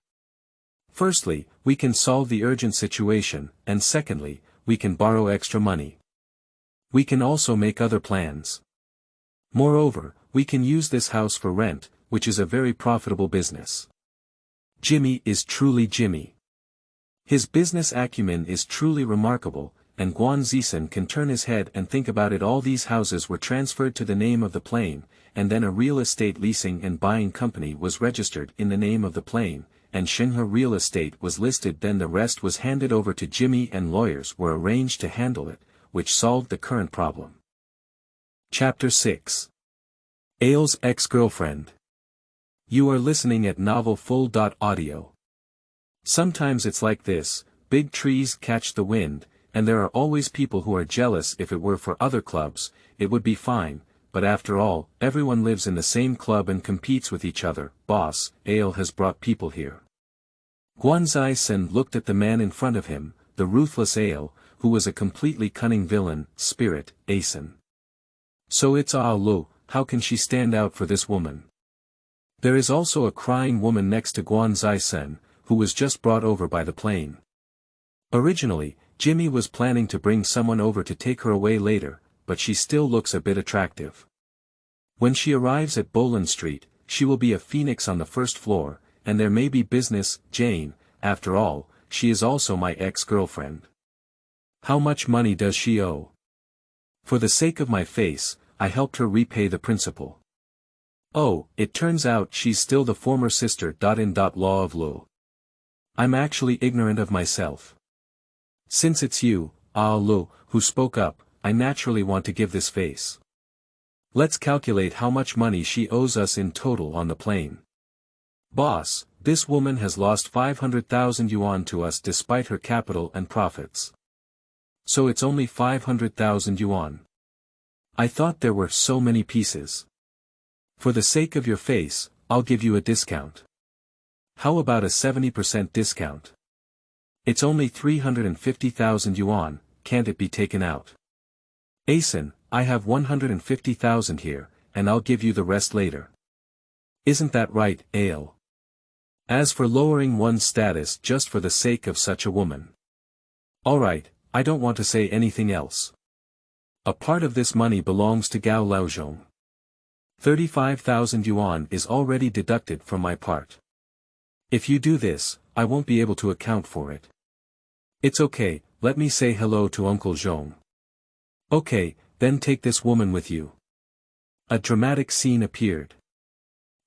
Firstly, we can solve the urgent situation, and secondly, we can borrow extra money. We can also make other plans. Moreover, we can use this house for rent, which is a very profitable business. Jimmy is truly Jimmy. His business acumen is truly remarkable, and Tsai Sen can turn his head and think about it. All these houses were transferred to the name of the plane, and then a real estate leasing and buying company was registered in the name of the plane, and Shenghe real estate was listed. Then the rest was handed over to Jimmy and lawyers were arranged to handle it, which solved the current problem. Chapter 6. Ale's ex-girlfriend. You are listening at novelfull.audio. Sometimes it's like this, big trees catch the wind, and there are always people who are jealous. If it were for other clubs, it would be fine, but after all, everyone lives in the same club and competes with each other. Boss, Ale has brought people here. Tsai Sen looked at the man in front of him, the ruthless Ale, who was a completely cunning villain, spirit, Asen. So it's Lu, how can she stand out for this woman? There is also a crying woman next to Tsai Sen, who was just brought over by the plane. Originally, Jimmy was planning to bring someone over to take her away later, but she still looks a bit attractive. When she arrives at Boland Street, she will be a phoenix on the first floor, and there may be business. Jane, after all, she is also my ex-girlfriend. How much money does she owe? For the sake of my face, I helped her repay the principal. Oh, it turns out she's still the former sister. Law of Lu. I'm actually ignorant of myself. Since it's you, Lu, who spoke up, I naturally want to give this face. Let's calculate how much money she owes us in total on the plane. Boss, this woman has lost 500,000 yuan to us despite her capital and profits. So it's only 500,000 yuan. I thought there were so many pieces. For the sake of your face, I'll give you a discount. How about a 70% discount? It's only 350,000 yuan, can't it be taken out? Asen, I have 150,000 here, and I'll give you the rest later. Isn't that right, Ale? As for lowering one's status just for the sake of such a woman. Alright, I don't want to say anything else. A part of this money belongs to Gao Laozhong. 35,000 yuan is already deducted from my part. If you do this, I won't be able to account for it. It's okay, let me say hello to Uncle Zhong. Okay, then take this woman with you. A dramatic scene appeared.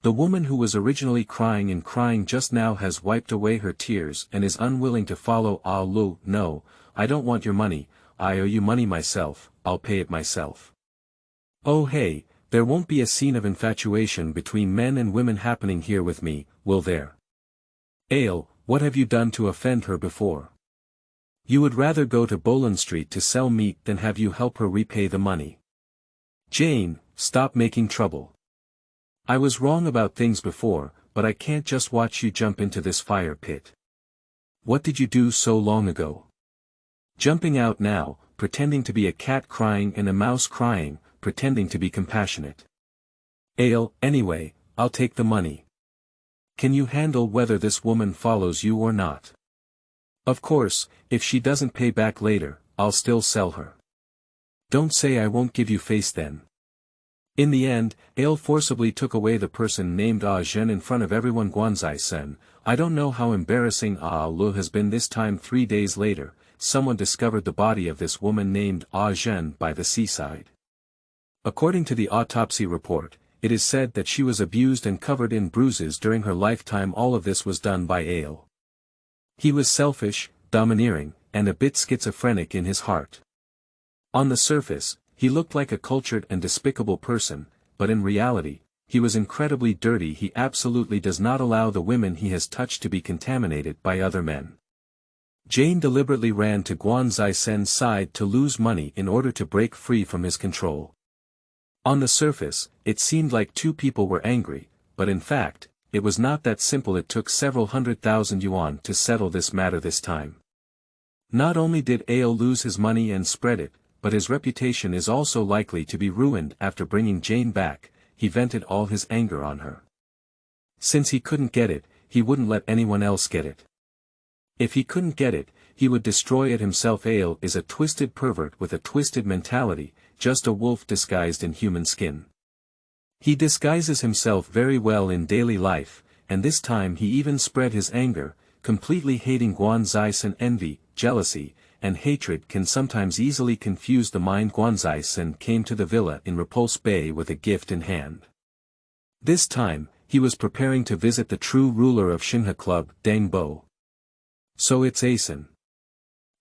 The woman who was originally crying just now has wiped away her tears and is unwilling to follow Lu. No, I don't want your money, I owe you money myself, I'll pay it myself. Oh hey, there won't be a scene of infatuation between men and women happening here with me, will there? Ale, what have you done to offend her before? You would rather go to Boland Street to sell meat than have you help her repay the money. Jane, stop making trouble. I was wrong about things before, but I can't just watch you jump into this fire pit. What did you do so long ago? Jumping out now, pretending to be a cat crying and a mouse crying, pretending to be compassionate. Ale, anyway, I'll take the money. Can you handle whether this woman follows you or not? Of course, if she doesn't pay back later, I'll still sell her. Don't say I won't give you face then. In the end, Ale forcibly took away the person named Ah Zhen in front of everyone. Tsai Sen, I don't know how embarrassing Ah Lu has been this time. 3 days later, someone discovered the body of this woman named Ah Zhen by the seaside. According to the autopsy report, it is said that she was abused and covered in bruises during her lifetime. All of this was done by Ale. He was selfish, domineering, and a bit schizophrenic in his heart. On the surface, he looked like a cultured and despicable person, but in reality, he was incredibly dirty. He absolutely does not allow the women he has touched to be contaminated by other men. Jane deliberately ran to Tsai Sen's side to lose money in order to break free from his control. On the surface, it seemed like two people were angry, but in fact, it was not that simple. It took several 100,000 yuan to settle this matter this time. Not only did Ale lose his money and spread it, but his reputation is also likely to be ruined. After bringing Jane back, he vented all his anger on her. Since he couldn't get it, he wouldn't let anyone else get it. If he couldn't get it, he would destroy it himself. Ale is a twisted pervert with a twisted mentality, just a wolf disguised in human skin. He disguises himself very well in daily life, and this time he even spread his anger, completely hating Tsai Sen. Envy, jealousy, and hatred can sometimes easily confuse the mind. Tsai Sen came to the villa in Repulse Bay with a gift in hand. This time, he was preparing to visit the true ruler of Shenghe Club, Deng Bo. So it's Asen.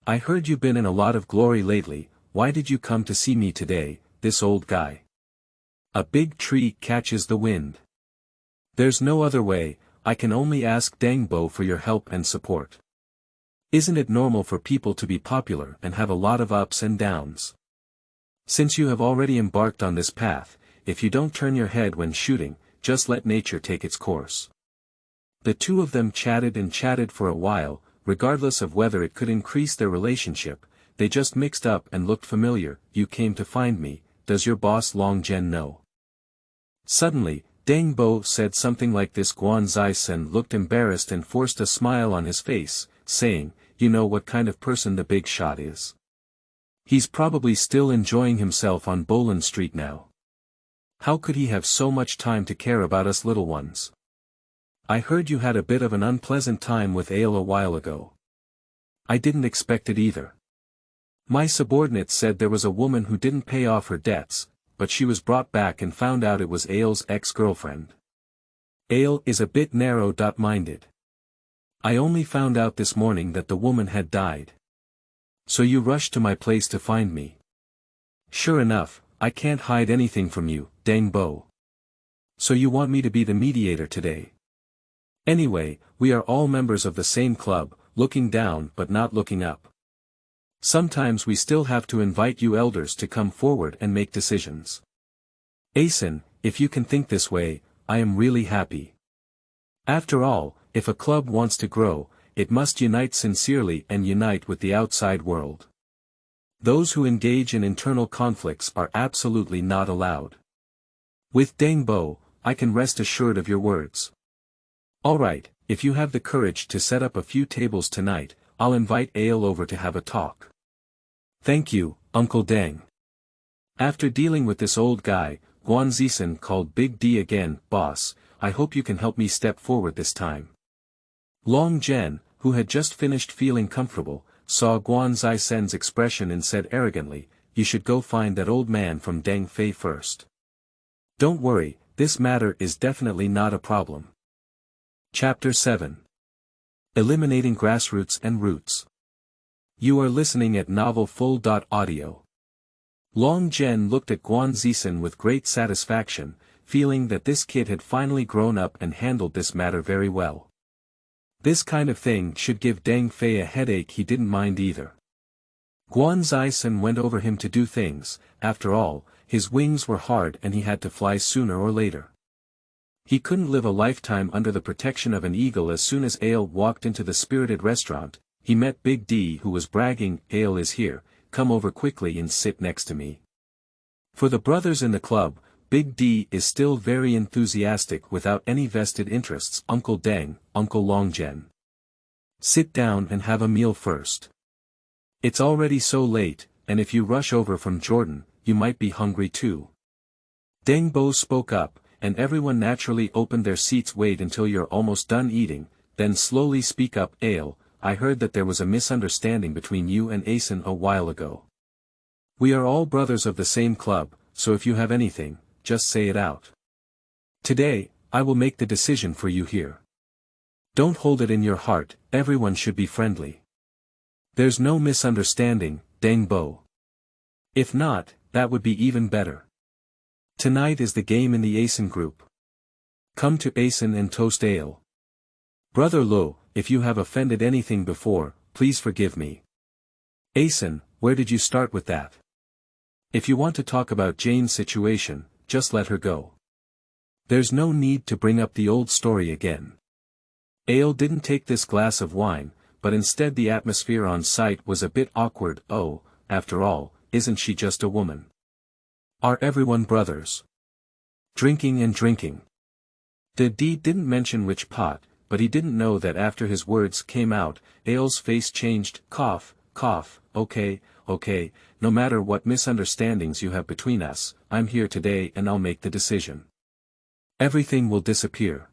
I heard you've been in a lot of glory lately. Why did you come to see me today, this old guy? A big tree catches the wind. There's no other way, I can only ask Deng Bo for your help and support. Isn't it normal for people to be popular and have a lot of ups and downs? Since you have already embarked on this path, if you don't turn your head when shooting, just let nature take its course. The two of them chatted and chatted for a while, regardless of whether it could increase their relationship. They just mixed up and looked familiar. You came to find me, does your boss Longgen know? Suddenly, Deng Bo said something like this. Tsai Sen looked embarrassed and forced a smile on his face, saying, you know what kind of person the big shot is. He's probably still enjoying himself on Bolan Street now. How could he have so much time to care about us little ones? I heard you had a bit of an unpleasant time with Ale a while ago. I didn't expect it either. My subordinate said there was a woman who didn't pay off her debts, but she was brought back and found out it was Ale's ex-girlfriend. Ale is a bit narrow-minded. I only found out this morning that the woman had died. So you rushed to my place to find me. Sure enough, I can't hide anything from you, Deng Bo. So you want me to be the mediator today? Anyway, we are all members of the same club, looking down but not looking up. Sometimes we still have to invite you elders to come forward and make decisions. Asen, if you can think this way, I am really happy. After all, if a club wants to grow, it must unite sincerely and unite with the outside world. Those who engage in internal conflicts are absolutely not allowed. With Deng Bo, I can rest assured of your words. Alright, if you have the courage to set up a few tables tonight, I'll invite Ale over to have a talk. Thank you, Uncle Deng. After dealing with this old guy, Tsai Sen called Big D again. Boss, I hope you can help me step forward this time. Longgen, who had just finished feeling comfortable, saw Tsai Sen's expression and said arrogantly, you should go find that old man from Deng Fei first. Don't worry, this matter is definitely not a problem. Chapter 7. Eliminating Grassroots and Roots. You are listening at novelfull.audio. Longgen looked at Tsai Sen with great satisfaction, feeling that this kid had finally grown up and handled this matter very well. This kind of thing should give Deng Fei a headache. He didn't mind either. Tsai Sen went over him to do things. After all, his wings were hard and he had to fly sooner or later. He couldn't live a lifetime under the protection of an eagle. As soon as Ale walked into the spirited restaurant, he met Big D, who was bragging, Ale is here, come over quickly and sit next to me. For the brothers in the club, Big D is still very enthusiastic without any vested interests. Uncle Deng, Uncle Longgen. Sit down and have a meal first. It's already so late, and if you rush over from Jordan, you might be hungry too. Deng Bo spoke up, and everyone naturally opened their seats. Wait until you're almost done eating, then slowly speak up. Ale, I heard that there was a misunderstanding between you and Asen a while ago. We are all brothers of the same club, so if you have anything, just say it out. Today, I will make the decision for you here. Don't hold it in your heart, everyone should be friendly. There's no misunderstanding, Deng Bo. If not, that would be even better. Tonight is the game in the Asen group. Come to Asen and toast ale. Brother Lo, if you have offended anything before, please forgive me. Asen, where did you start with that? If you want to talk about Jane's situation, just let her go. There's no need to bring up the old story again. Ale didn't take this glass of wine, but instead the atmosphere on site was a bit awkward. Oh, after all, isn't she just a woman? Are everyone brothers? Drinking and drinking. The D didn't mention which pot, but he didn't know that after his words came out, Ale's face changed. Cough, cough. Okay, no matter what misunderstandings you have between us, I'm here today and I'll make the decision. Everything will disappear.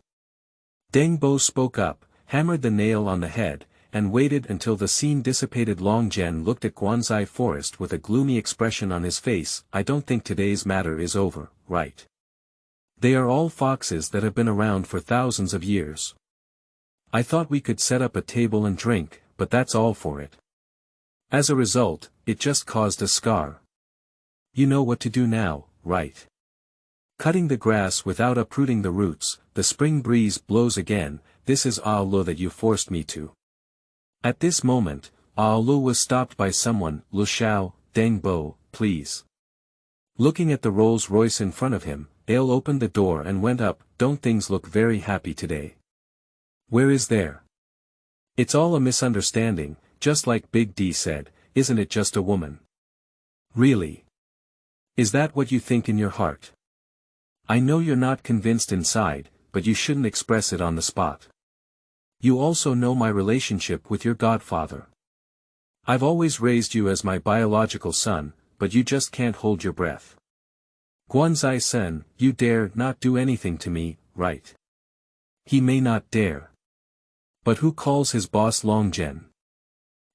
Deng Bo spoke up, hammered the nail on the head, and waited until the scene dissipated. Longgen looked at Guanzai Forest with a gloomy expression on his face. I don't think today's matter is over, right? They are all foxes that have been around for thousands of years. I thought we could set up a table and drink, but that's all for it. As a result, it just caused a scar. You know what to do now, right? Cutting the grass without uprooting the roots. The spring breeze blows again. This is Lo that you forced me to. At this moment, Lo was stopped by someone. Lu Xiao, Deng Bo, please. Looking at the Rolls Royce in front of him, Ale opened the door and went up. Don't things look very happy today? Where is there? It's all a misunderstanding, just like Big D said, isn't it just a woman? Really? Is that what you think in your heart? I know you're not convinced inside, but you shouldn't express it on the spot. You also know my relationship with your godfather. I've always raised you as my biological son, but you just can't hold your breath. Guanzai Sen, you dare not do anything to me, right? He may not dare. But who calls his boss Longgen?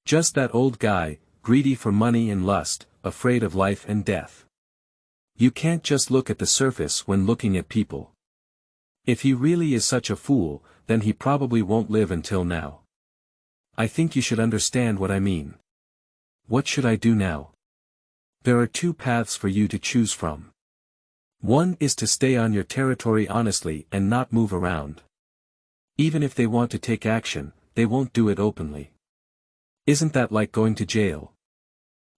Just that old guy, greedy for money and lust, afraid of life and death. You can't just look at the surface when looking at people. If he really is such a fool, then he probably won't live until now. I think you should understand what I mean. What should I do now? There are two paths for you to choose from. One is to stay on your territory honestly and not move around. Even if they want to take action, they won't do it openly. Isn't that like going to jail?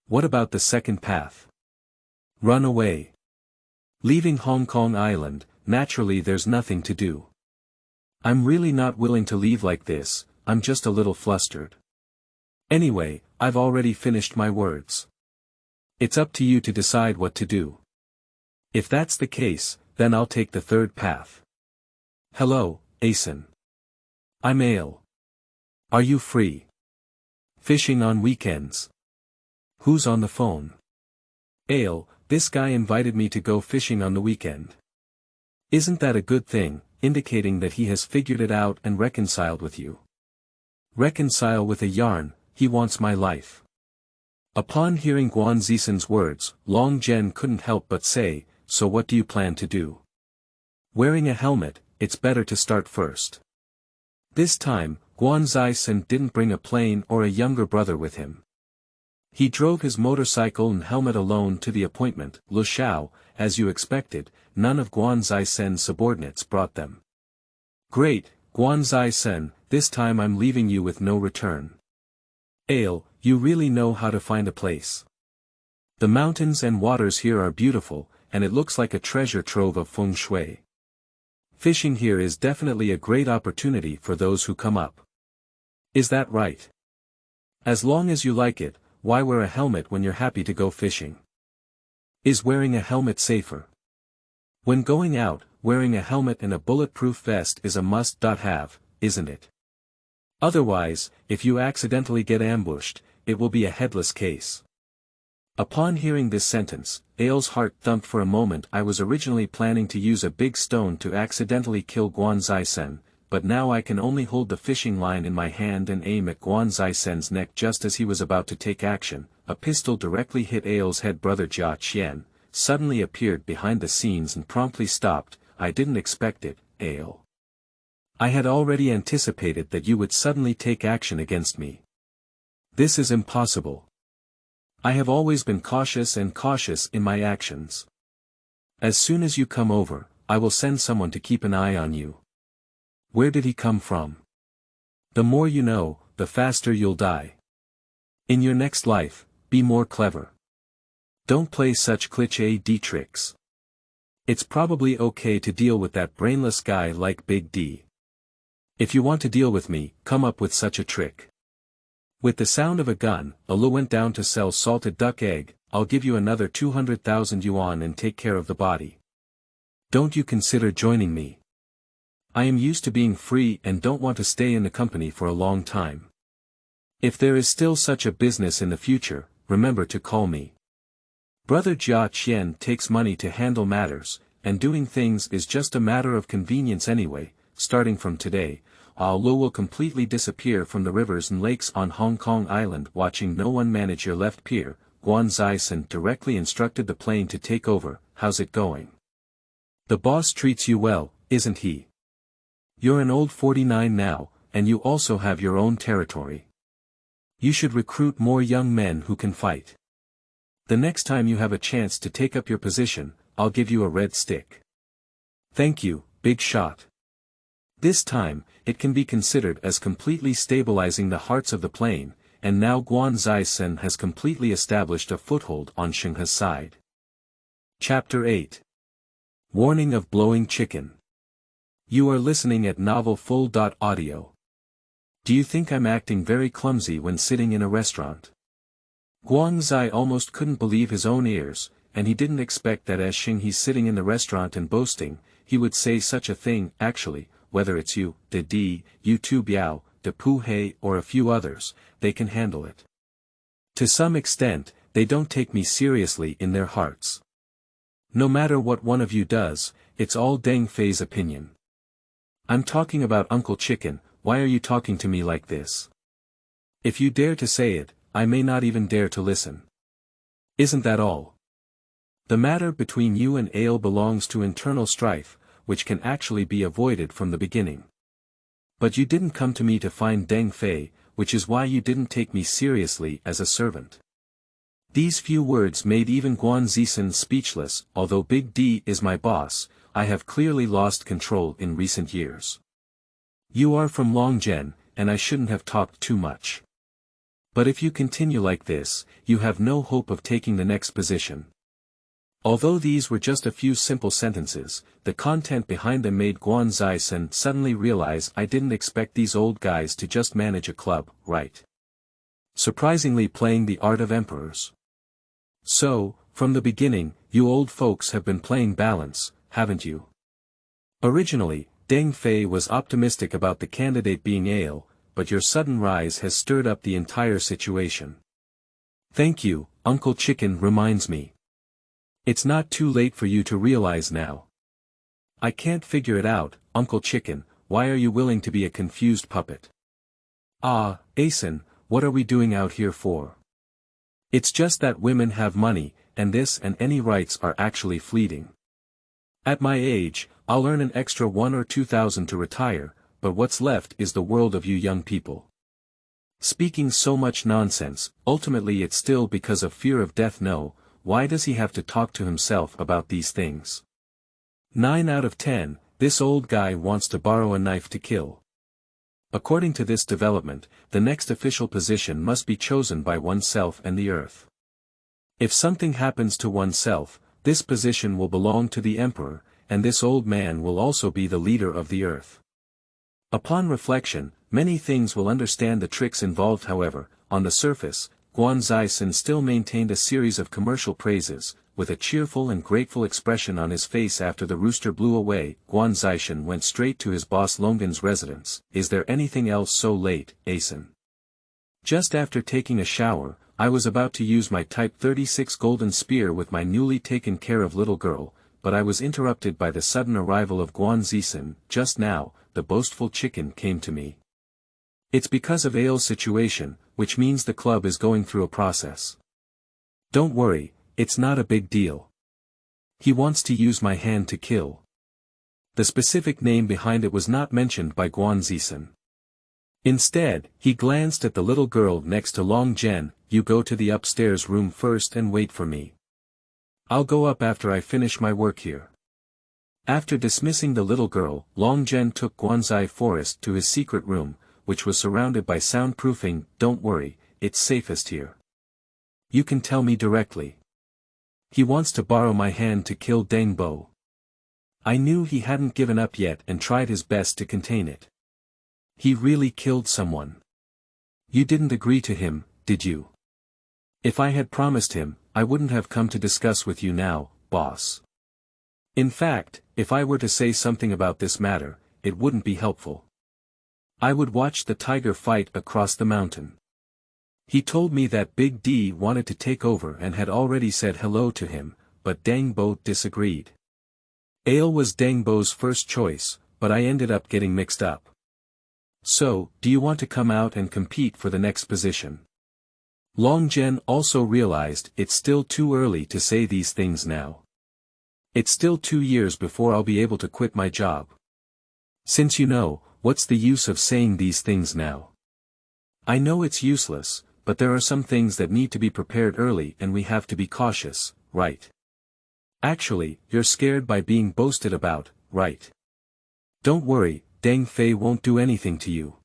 What about the second path? Run away. Leaving Hong Kong Island, naturally there's nothing to do. I'm really not willing to leave like this, I'm just a little flustered. Anyway, I've already finished my words. It's up to you to decide what to do. If that's the case, then I'll take the third path. Hello, Asen. I'm Ale. Are you free? Fishing on weekends. Who's on the phone? Ale, this guy invited me to go fishing on the weekend. Isn't that a good thing, indicating that he has figured it out and reconciled with you? Reconcile with a yarn, he wants my life. Upon hearing Guan Zisen's words, Longgen couldn't help but say, so what do you plan to do? Wearing a helmet, it's better to start first. This time, Guan Zisen didn't bring a plane or a younger brother with him. He drove his motorcycle and helmet alone to the appointment. Lu Xiao, as you expected, none of Guan Zisen's subordinates brought them. Great, Guan Zisen, this time I'm leaving you with no return. Ale, you really know how to find a place. The mountains and waters here are beautiful, and it looks like a treasure trove of feng shui. Fishing here is definitely a great opportunity for those who come up. Is that right? As long as you like it, why wear a helmet when you're happy to go fishing? Is wearing a helmet safer? When going out, wearing a helmet and a bulletproof vest is a must-have, isn't it? Otherwise, if you accidentally get ambushed, it will be a headless case. Upon hearing this sentence, Ael's heart thumped for a moment. I was originally planning to use a big stone to accidentally kill Tsai Sen, but now I can only hold the fishing line in my hand and aim at Tsai Sen's neck. Just as he was about to take action, a pistol directly hit Ael's head. Brother Jia Qian suddenly appeared behind the scenes and promptly stopped. I didn't expect it, Ael. I had already anticipated that you would suddenly take action against me. This is impossible. I have always been cautious in my actions. As soon as you come over, I will send someone to keep an eye on you. Where did he come from? The more you know, the faster you'll die. In your next life, be more clever. Don't play such cliché tricks. It's probably okay to deal with that brainless guy like Big D. If you want to deal with me, come up with such a trick. With the sound of a gun, Alu went down to sell salted duck egg. I'll give you another 200,000 yuan and take care of the body. Don't you consider joining me? I am used to being free and don't want to stay in the company for a long time. If there is still such a business in the future, remember to call me. Brother Jia Qian takes money to handle matters, and doing things is just a matter of convenience anyway. Starting from today, Alu will completely disappear from the rivers and lakes on Hong Kong Island. Watching no one manage your left pier, Tsai Sen directly instructed the plane to take over. How's it going? The boss treats you well, isn't he? You're an old 49 now, and you also have your own territory. You should recruit more young men who can fight. The next time you have a chance to take up your position, I'll give you a red stick. Thank you, big shot. This time, it can be considered as completely stabilizing the hearts of the plane, and now Tsai Sen has completely established a foothold on Shenghe's side. Chapter 8. Warning of Blowing Chicken. You are listening at Novel Full. Audio. Do you think I'm acting very clumsy when sitting in a restaurant? Zai almost couldn't believe his own ears, and he didn't expect that as Shenghe's sitting in the restaurant and boasting, he would say such a thing. Actually, whether it's you, De Di, you Tu Biao, De Pu He or a few others, they can handle it. To some extent, they don't take me seriously in their hearts. No matter what one of you does, it's all Deng Fei's opinion. I'm talking about Uncle Chicken. Why are you talking to me like this? If you dare to say it, I may not even dare to listen. Isn't that all? The matter between you and Ael belongs to internal strife, which can actually be avoided from the beginning. But you didn't come to me to find Deng Fei, which is why you didn't take me seriously as a servant. These few words made even Tsai Sen speechless. Although Big D is my boss, I have clearly lost control in recent years. You are from Longgen, and I shouldn't have talked too much. But if you continue like this, you have no hope of taking the next position. Although these were just a few simple sentences, the content behind them made Tsai Sen suddenly realize I didn't expect these old guys to just manage a club, right? Surprisingly playing the art of emperors. So, from the beginning, you old folks have been playing balance, haven't you? Originally, Deng Fei was optimistic about the candidate being Ael, but your sudden rise has stirred up the entire situation. Thank you, Uncle Chicken reminds me. It's not too late for you to realize now. I can't figure it out, Uncle Chicken. Why are you willing to be a confused puppet? Ah, Asen, what are we doing out here for? It's just that women have money, and this and any rights are actually fleeting. At my age, I'll earn an extra 1 or 2,000 to retire, but what's left is the world of you young people. Speaking so much nonsense, ultimately it's still because of fear of death. No. Why does he have to talk to himself about these things? 9 out of 10, this old guy wants to borrow a knife to kill. According to this development, the next official position must be chosen by oneself and the earth. If something happens to oneself, this position will belong to the emperor, and this old man will also be the leader of the earth. Upon reflection, many things will understand the tricks involved. However, on the surface, Tsai Sen still maintained a series of commercial praises, with a cheerful and grateful expression on his face. After the rooster blew away, Tsai Sen went straight to his boss Longgen's residence. Is there anything else so late, Asen? Just after taking a shower, I was about to use my Type 36 golden spear with my newly taken care of little girl, but I was interrupted by the sudden arrival of Tsai Sen. Just now, the boastful chicken came to me. It's because of Ail's situation, which means the club is going through a process. Don't worry, it's not a big deal. He wants to use my hand to kill. The specific name behind it was not mentioned by Tsai Sen. Instead, he glanced at the little girl next to Longgen. You go to the upstairs room first and wait for me. I'll go up after I finish my work here. After dismissing the little girl, Longgen took Guanzai Forest to his secret room, which was surrounded by soundproofing. Don't worry, it's safest here. You can tell me directly. He wants to borrow my hand to kill Deng Bo. I knew he hadn't given up yet and tried his best to contain it. He really killed someone. You didn't agree to him, did you? If I had promised him, I wouldn't have come to discuss with you now, boss. In fact, if I were to say something about this matter, it wouldn't be helpful. I would watch the tiger fight across the mountain. He told me that Big D wanted to take over and had already said hello to him, but Deng Bo disagreed. Ail was Deng Bo's first choice, but I ended up getting mixed up. So, do you want to come out and compete for the next position? Longgen also realized it's still too early to say these things now. It's still 2 years before I'll be able to quit my job. Since you know, what's the use of saying these things now? I know it's useless, but there are some things that need to be prepared early and we have to be cautious, right? Actually, you're scared by being boasted about, right? Don't worry, Deng Fei won't do anything to you.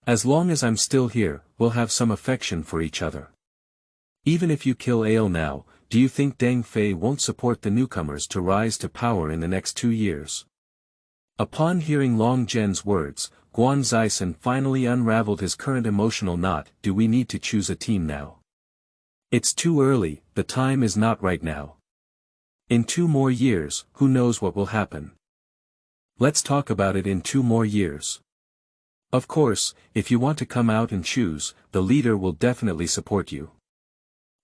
As long as I'm still here, we'll have some affection for each other. Even if you kill Ail now, do you think Deng Fei won't support the newcomers to rise to power in the next 2 years? Upon hearing Longgen's words, Tsai Sen finally unraveled his current emotional knot. Do we need to choose a team now? It's too early, the time is not right now. In 2 more years, who knows what will happen? Let's talk about it in 2 more years. Of course, if you want to come out and choose, the leader will definitely support you.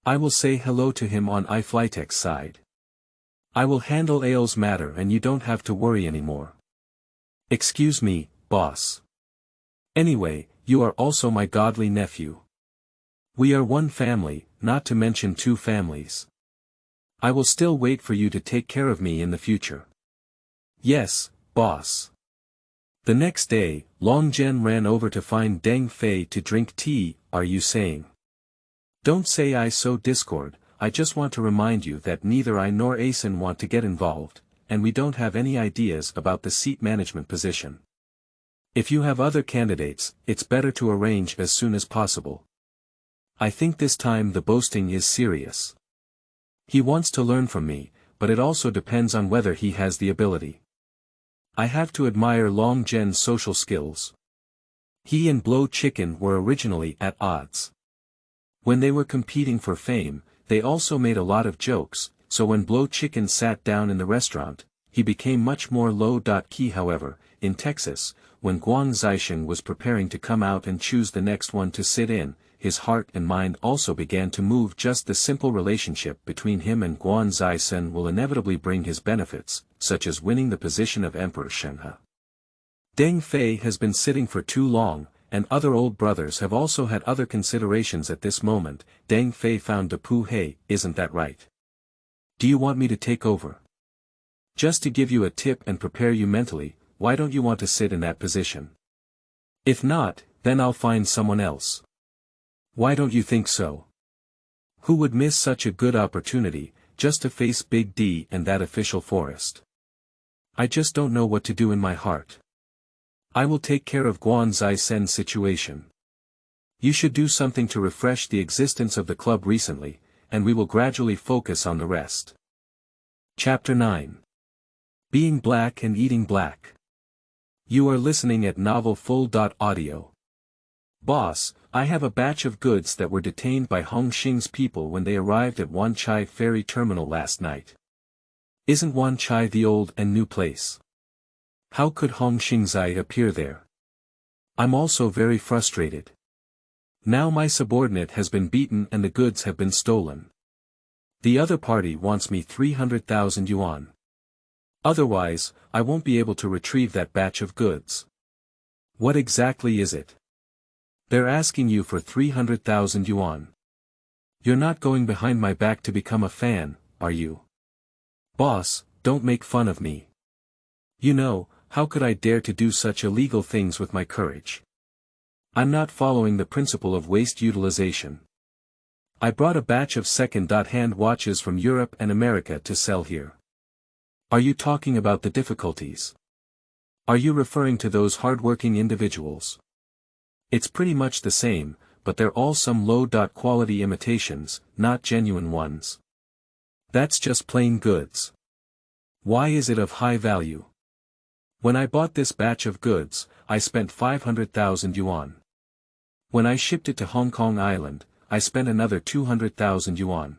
I will say hello to him on iFlytek's side. I will handle Ail's matter and you don't have to worry anymore. Excuse me, boss. Anyway, you are also my godly nephew. We are one family, not to mention 2 families. I will still wait for you to take care of me in the future. Yes, boss. The next day, Longgen ran over to find Deng Fei to drink tea. Are you saying? Don't say I sow discord. I just want to remind you that neither I nor Asen want to get involved, and we don't have any ideas about the seat management position. If you have other candidates, it's better to arrange as soon as possible. I think this time the boasting is serious. He wants to learn from me, but it also depends on whether he has the ability. I have to admire Longgen's social skills. He and Blow Chicken were originally at odds. When they were competing for fame, they also made a lot of jokes, so when Blow Chicken sat down in the restaurant, he became much more low-key. However, in Texas, when Tsai Sen was preparing to come out and choose the next one to sit in, his heart and mind also began to move. Just the simple relationship between him and Tsai Sen will inevitably bring his benefits, such as winning the position of Emperor Shenghe. Deng Fei has been sitting for too long, and other old brothers have also had other considerations at this moment. Deng Fei found Depu. Hey, isn't that right? Do you want me to take over? Just to give you a tip and prepare you mentally, why don't you want to sit in that position? If not, then I'll find someone else. Why don't you think so? Who would miss such a good opportunity, just to face Big D and that official forest? I just don't know what to do in my heart. I will take care of Tsai Sen's situation. You should do something to refresh the existence of the club recently, and we will gradually focus on the rest. Chapter 9. Being Black and Eating Black. You are listening at novelfull.audio. Boss, I have a batch of goods that were detained by Hong Xing's people when they arrived at Wan Chai ferry terminal last night. Isn't Wan Chai the old and new place? How could Hong Xingzai appear there? I'm also very frustrated. Now my subordinate has been beaten and the goods have been stolen. The other party wants me 300,000 yuan. Otherwise, I won't be able to retrieve that batch of goods. What exactly is it? They're asking you for 300,000 yuan. You're not going behind my back to become a fan, are you? Boss, don't make fun of me. You know, how could I dare to do such illegal things with my courage? I'm not following the principle of waste utilization. I brought a batch of second-hand watches from Europe and America to sell here. Are you talking about the difficulties? Are you referring to those hard-working individuals? It's pretty much the same, but they're all some low-quality imitations, not genuine ones. That's just plain goods. Why is it of high value? When I bought this batch of goods, I spent 500,000 yuan. When I shipped it to Hong Kong Island, I spent another 200,000 yuan.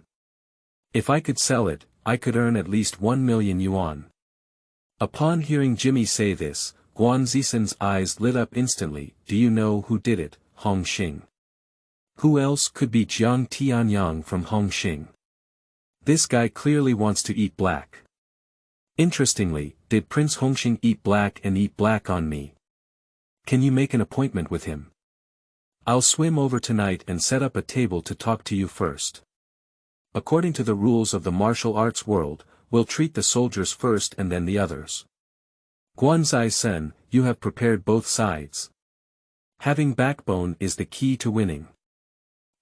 If I could sell it, I could earn at least 1 million yuan. Upon hearing Jimmy say this, Guan Zixin's eyes lit up instantly. Do you know who did it, Hongxing? Who else could be Jiang Tianyang from Hongxing? This guy clearly wants to eat black. Interestingly, did Prince Hongxing eat black and eat black on me? Can you make an appointment with him? I'll swim over tonight and set up a table to talk to you first. According to the rules of the martial arts world, we'll treat the soldiers first and then the others. Tsai Sen, you have prepared both sides. Having backbone is the key to winning.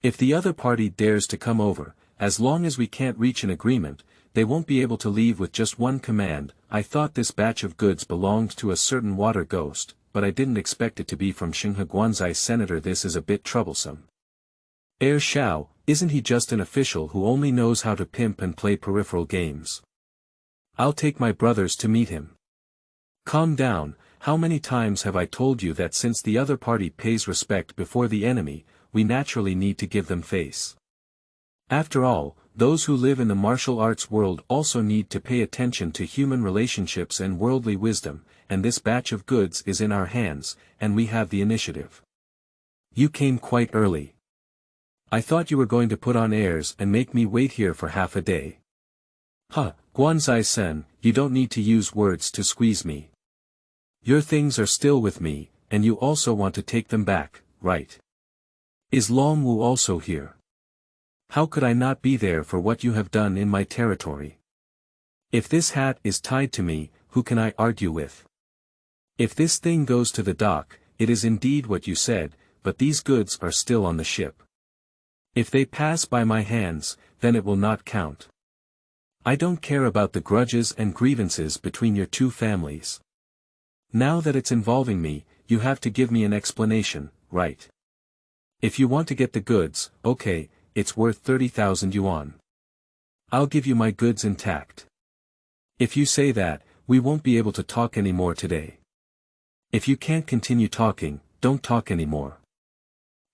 If the other party dares to come over, as long as we can't reach an agreement, they won't be able to leave with just one command. I thought this batch of goods belonged to a certain water ghost, but I didn't expect it to be from Shenghe Guanzai Senator. This is a bit troublesome. Heir Xiao, isn't he just an official who only knows how to pimp and play peripheral games? I'll take my brothers to meet him. Calm down. How many times have I told you that since the other party pays respect before the enemy, we naturally need to give them face? After all, those who live in the martial arts world also need to pay attention to human relationships and worldly wisdom, and this batch of goods is in our hands, and we have the initiative. You came quite early. I thought you were going to put on airs and make me wait here for half a day. Huh, Guanzai Sen, you don't need to use words to squeeze me. Your things are still with me, and you also want to take them back, right? Is Long Wu also here? How could I not be there for what you have done in my territory? If this hat is tied to me, who can I argue with? If this thing goes to the dock, it is indeed what you said, but these goods are still on the ship. If they pass by my hands, then it will not count. I don't care about the grudges and grievances between your two families. Now that it's involving me, you have to give me an explanation, right? If you want to get the goods, okay, it's worth 30,000 yuan. I'll give you my goods intact. If you say that, we won't be able to talk anymore today. If you can't continue talking, don't talk anymore.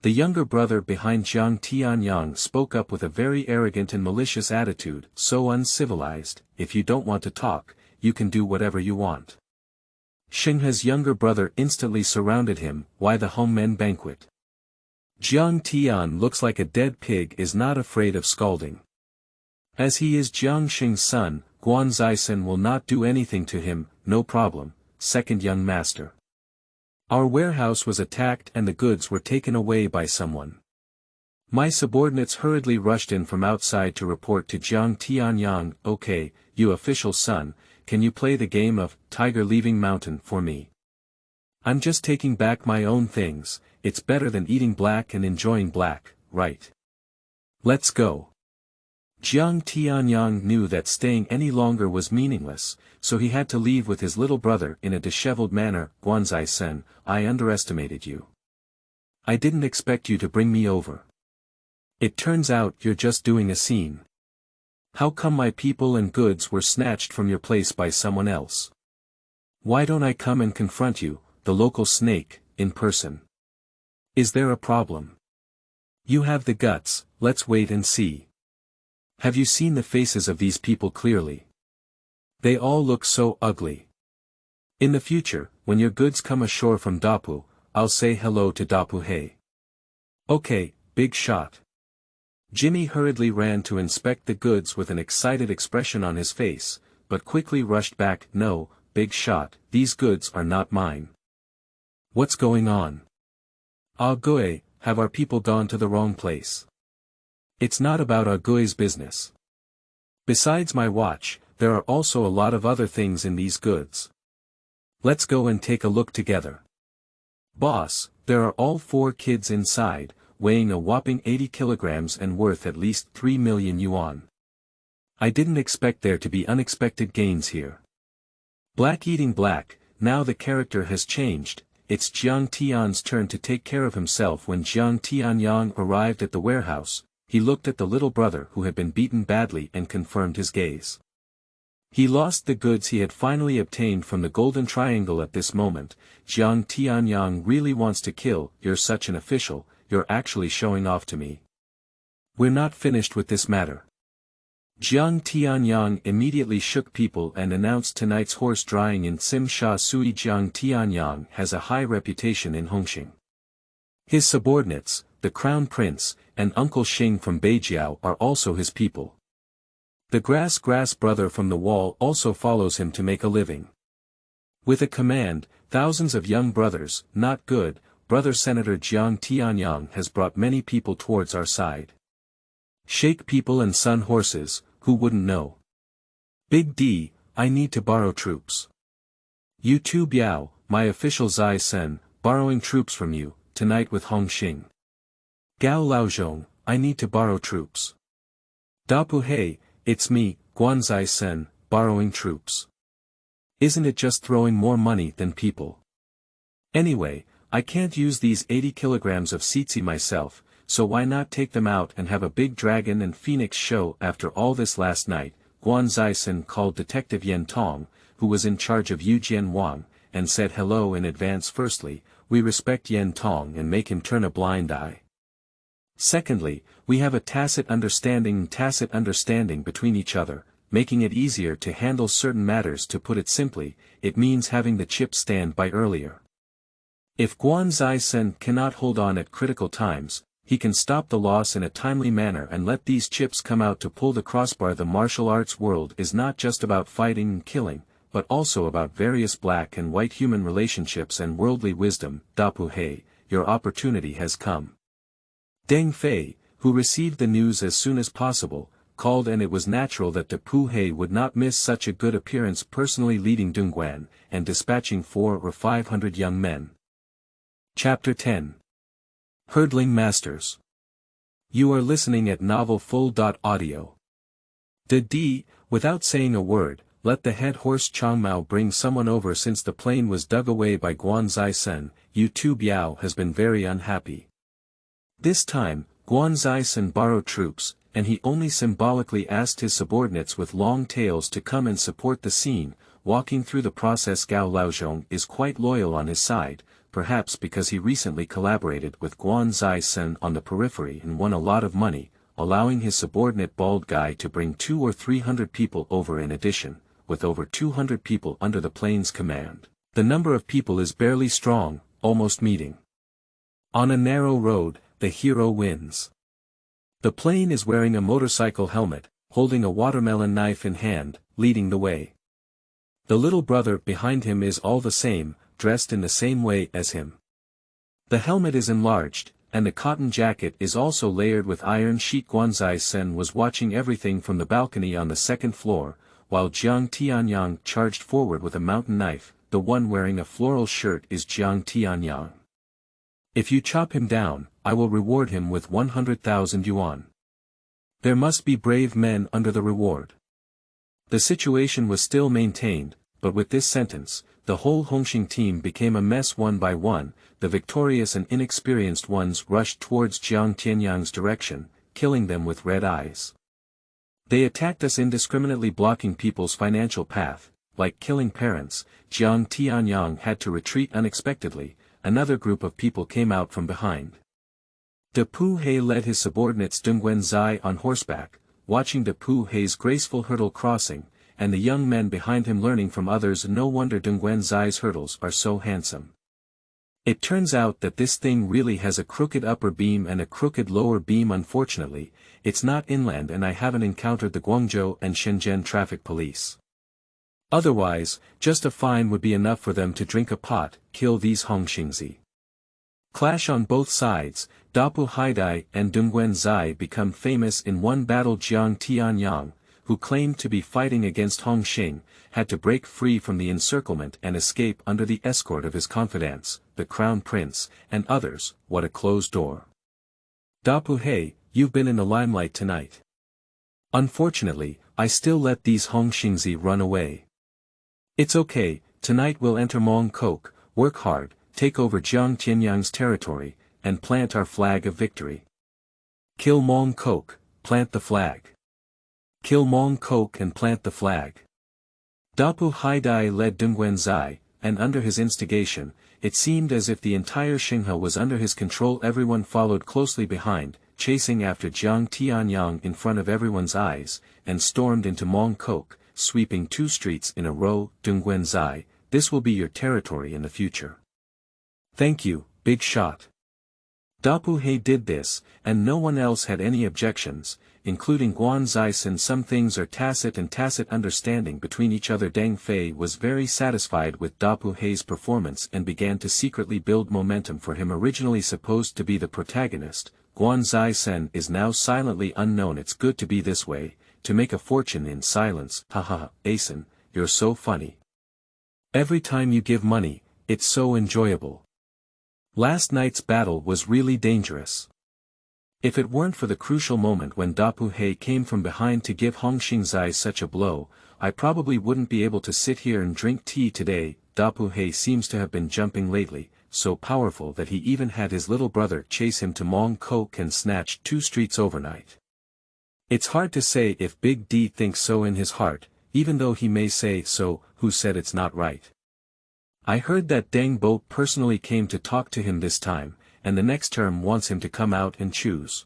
The younger brother behind Jiang Tianyang spoke up with a very arrogant and malicious attitude. So uncivilized. If you don't want to talk, you can do whatever you want. Shenghe's younger brother instantly surrounded him. Why the home men banquet? Jiang Tian looks like a dead pig, is not afraid of scalding. As he is Jiang Xing's son, Guan Zixin will not do anything to him. No problem, second young master. Our warehouse was attacked and the goods were taken away by someone. My subordinates hurriedly rushed in from outside to report to Jiang Tianyang. Okay, you official son, can you play the game of tiger leaving mountain for me? I'm just taking back my own things. It's better than eating black and enjoying black, right? Let's go. Jiang Tianyang knew that staying any longer was meaningless, so he had to leave with his little brother in a disheveled manner. Guanzai Sen, I underestimated you. I didn't expect you to bring me over. It turns out you're just doing a scene. How come my people and goods were snatched from your place by someone else? Why don't I come and confront you, the local snake, in person? Is there a problem? You have the guts, let's wait and see. Have you seen the faces of these people clearly? They all look so ugly. In the future, when your goods come ashore from Dapu, I'll say hello to Dapu He. Okay, big shot. Jimmy hurriedly ran to inspect the goods with an excited expression on his face, but quickly rushed back. No, big shot, these goods are not mine. What's going on? Ah Gui, have our people gone to the wrong place? It's not about Ah Gui's business. Besides my watch, there are also a lot of other things in these goods. Let's go and take a look together. Boss, there are all 4 kids inside, weighing a whopping 80 kilograms and worth at least 3 million yuan. I didn't expect there to be unexpected gains here. Black eating black, now the character has changed. It's Jiang Tian's turn to take care of himself. When Jiang Tianyang arrived at the warehouse, he looked at the little brother who had been beaten badly and confirmed his gaze. He lost the goods he had finally obtained from the Golden Triangle at this moment. Jiang Tianyang really wants to kill. You're such an official, you're actually showing off to me. We're not finished with this matter. Jiang Tianyang immediately shook people and announced tonight's horse drying in Sim Sha Sui. Jiang Tianyang has a high reputation in Hongxing. His subordinates, the Crown Prince, and Uncle Sheng from Beijiao are also his people. The grass brother from the wall also follows him to make a living. With a command, thousands of young brothers, not good, brother Senator Jiang Tianyang has brought many people towards our side. Shake people and sun horses, who wouldn't know? Big D, I need to borrow troops. You too Biao, my official Tsai Sen, borrowing troops from you, tonight with Hongxing. Gao Laozhong, I need to borrow troops. Da Puhei, it's me, Guanzai Sen, borrowing troops. Isn't it just throwing more money than people? Anyway, I can't use these 80 kilograms of tsitsi myself, so why not take them out and have a big dragon and phoenix show? After all this last night, Guanzai Sen called Detective Yen Tong, who was in charge of Yu Jian Wang, and said hello in advance. Firstly, we respect Yen Tong and make him turn a blind eye. Secondly, we have a tacit understanding between each other, making it easier to handle certain matters. To put it simply, it means having the chip stand by earlier. If Guanzai Sen cannot hold on at critical times, he can stop the loss in a timely manner and let these chips come out to pull the crossbar. The martial arts world is not just about fighting and killing, but also about various black and white human relationships and worldly wisdom. Da Puhei, your opportunity has come. Deng Fei, who received the news as soon as possible, called, and it was natural that Da Puhei would not miss such a good appearance, personally leading Dongguan, and dispatching 400 or 500 young men. Chapter 10. Herdling Masters. You are listening at Novel Full.audio. D. Without saying a word, let the head horse Changmao bring someone over. Since the plane was dug away by Guanzai Sen, Yu Tu Biao has been very unhappy. This time, Guanzai Sen borrowed troops, and he only symbolically asked his subordinates with long tails to come and support the scene. Walking through the process, Gao Laozhong is quite loyal on his side, perhaps because he recently collaborated with Guanzai Sen on the periphery and won a lot of money, allowing his subordinate bald guy to bring 200 or 300 people over. In addition, with over 200 people under the plane's command, the number of people is barely strong, almost meeting. On a narrow road, the hero wins. The plane is wearing a motorcycle helmet, holding a watermelon knife in hand, leading the way. The little brother behind him is all the same, dressed in the same way as him. The helmet is enlarged, and the cotton jacket is also layered with iron sheet. Guanzai Sen was watching everything from the balcony on the second floor, while Jiang Tianyang charged forward with a mountain knife. The one wearing a floral shirt is Jiang Tianyang. If you chop him down, I will reward him with 100,000 yuan. There must be brave men under the reward. The situation was still maintained, but with this sentence, the whole Hongxing team became a mess. One by one, the victorious and inexperienced ones rushed towards Jiang Tianyang's direction, killing them with red eyes. They attacked us indiscriminately, blocking people's financial path. Like killing parents, Jiang Tianyang had to retreat unexpectedly. Another group of people came out from behind. Da Puhei led his subordinates Dongguan Zai on horseback, watching Da Puhei's graceful hurdle crossing, and the young men behind him learning from others. No wonder Dongguan Zai's hurdles are so handsome. It turns out that this thing really has a crooked upper beam and a crooked lower beam. Unfortunately, it's not inland and I haven't encountered the Guangzhou and Shenzhen traffic police. Otherwise, just a fine would be enough for them to drink a pot, kill these Hongxingzi. Clash on both sides, Dapu Haidai and Dongguan Zai become famous in one battle. Jiang Tianyang, who claimed to be fighting against Hongxing, had to break free from the encirclement and escape under the escort of his confidants, the Crown Prince, and others. What a closed door. Dapu He, you've been in the limelight tonight. Unfortunately, I still let these Hongxingzi run away. It's okay, tonight we'll enter Mong Kok, work hard, take over Jiang Tianyang's territory, and plant our flag of victory. Kill Mong Kok, plant the flag. Kill Mong Kok and plant the flag. Dapu Haidai led Dongguan Zai, and under his instigation, it seemed as if the entire Shenghe was under his control. Everyone followed closely behind, chasing after Jiang Tianyang in front of everyone's eyes, and stormed into Mong Kok, sweeping 2 streets in a row. Dongguan Zai, this will be your territory in the future. Thank you, big shot. Dapu He did this, and no one else had any objections, including Tsai Sen. Some things are tacit and tacit understanding between each other. Deng Fei was very satisfied with Dapu He's performance and began to secretly build momentum for him. Originally supposed to be the protagonist, Tsai Sen is now silently unknown. It's good to be this way, to make a fortune in silence. Haha, Asen, you're so funny. Every time you give money, it's so enjoyable. Last night's battle was really dangerous. If it weren't for the crucial moment when Dapu He came from behind to give Hongxingzi such a blow, I probably wouldn't be able to sit here and drink tea today. Dapu He seems to have been jumping lately, so powerful that he even had his little brother chase him to Mong Kok and snatch 2 streets overnight. It's hard to say if Big D thinks so in his heart, even though he may say so. Who said it's not right? I heard that Deng Bo personally came to talk to him this time, and the next term wants him to come out and choose.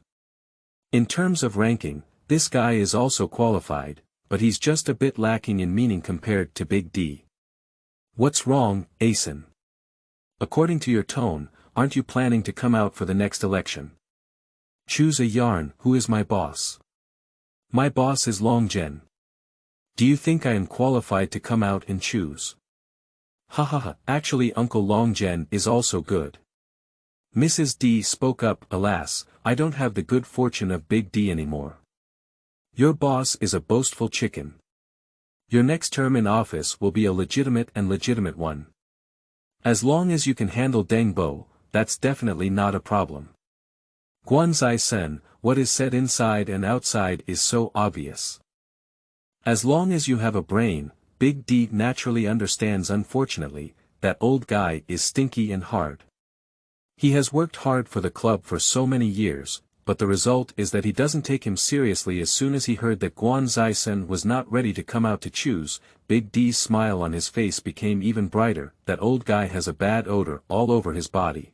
In terms of ranking, this guy is also qualified, but he's just a bit lacking in meaning compared to Big D. What's wrong, Asen? According to your tone, aren't you planning to come out for the next election? Choose a yarn. Who is my boss? My boss is Longgen. Do you think I am qualified to come out and choose? Hahaha, actually Uncle Longgen is also good. Mrs. D spoke up. Alas, I don't have the good fortune of Big D anymore. Your boss is a boastful chicken. Your next term in office will be a legitimate one. As long as you can handle Deng Bo, that's definitely not a problem. Tsai Sen, what is said inside and outside is so obvious. As long as you have a brain, Big D naturally understands. Unfortunately, that old guy is stinky and hard. He has worked hard for the club for so many years, but the result is that he doesn't take him seriously. As soon as he heard that Tsai Sen was not ready to come out to choose, Big D's smile on his face became even brighter. That old guy has a bad odor all over his body.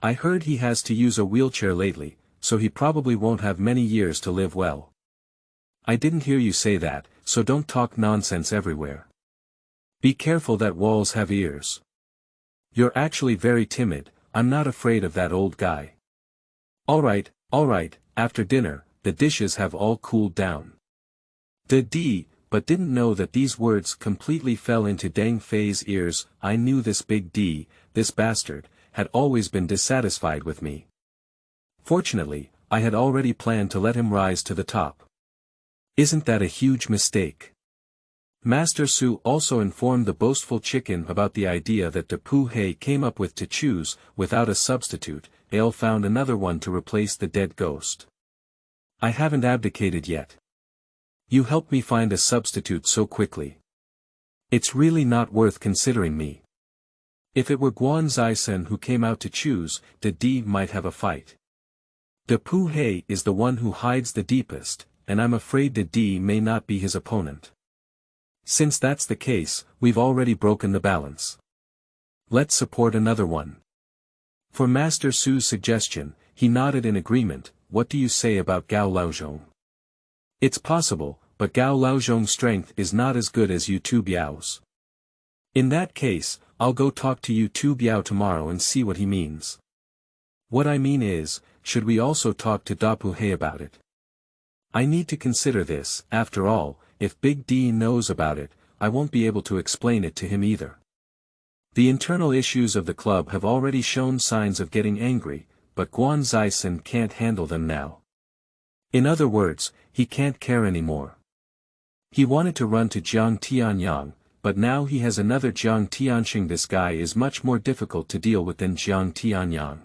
I heard he has to use a wheelchair lately, so he probably won't have many years to live well. I didn't hear you say that, so don't talk nonsense everywhere. Be careful that walls have ears. You're actually very timid. I'm not afraid of that old guy. Alright, after dinner, the dishes have all cooled down. D, but didn't know that these words completely fell into Deng Fei's ears. I knew this Big D, this bastard, had always been dissatisfied with me. Fortunately, I had already planned to let him rise to the top. Isn't that a huge mistake? Master Su also informed the boastful chicken about the idea that Dapu He came up with to choose. Without a substitute, Ale found another one to replace the dead ghost. I haven't abdicated yet. You helped me find a substitute so quickly. It's really not worth considering me. If it were Tsai Sen who came out to choose, the D might have a fight. Dapu He is the one who hides the deepest, and I'm afraid the D may not be his opponent. Since that's the case, we've already broken the balance. Let's support another one. For Master Su's suggestion, he nodded in agreement. What do you say about Gao Laozhong? It's possible, but Gao Laozhong's strength is not as good as Yu Tu Biao's. In that case, I'll go talk to you Tu Biao tomorrow and see what he means. What I mean is, should we also talk to Dapu He about it? I need to consider this. After all, if Big D knows about it, I won't be able to explain it to him either. The internal issues of the club have already shown signs of getting angry, but Tsai Sen can't handle them now. In other words, he can't care anymore. He wanted to run to Jiang Tianyang, but now he has another Jiang Tianxing. This guy is much more difficult to deal with than Jiang Tianyang.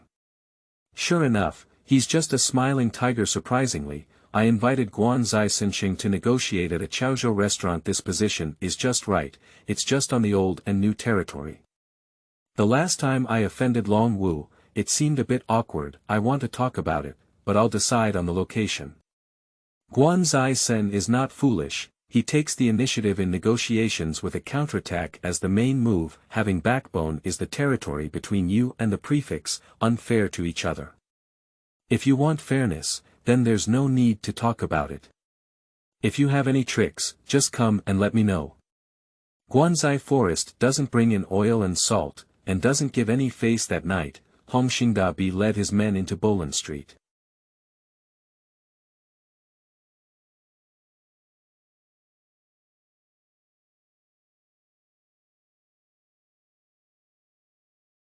Sure enough, he's just a smiling tiger. Surprisingly, I invited Tsai Sen to negotiate at a Chaozhou restaurant. This position is just right, it's just on the old and new territory. The last time I offended Long Wu, it seemed a bit awkward. I want to talk about it, but I'll decide on the location. Tsai Sen is not foolish. He takes the initiative in negotiations with a counterattack as the main move. Having backbone is the territory between you and the prefix, unfair to each other. If you want fairness, then there's no need to talk about it. If you have any tricks, just come and let me know. Guanzai Forest doesn't bring in oil and salt, and doesn't give any face. That night, Hong Xingdabi led his men into Bolan Street.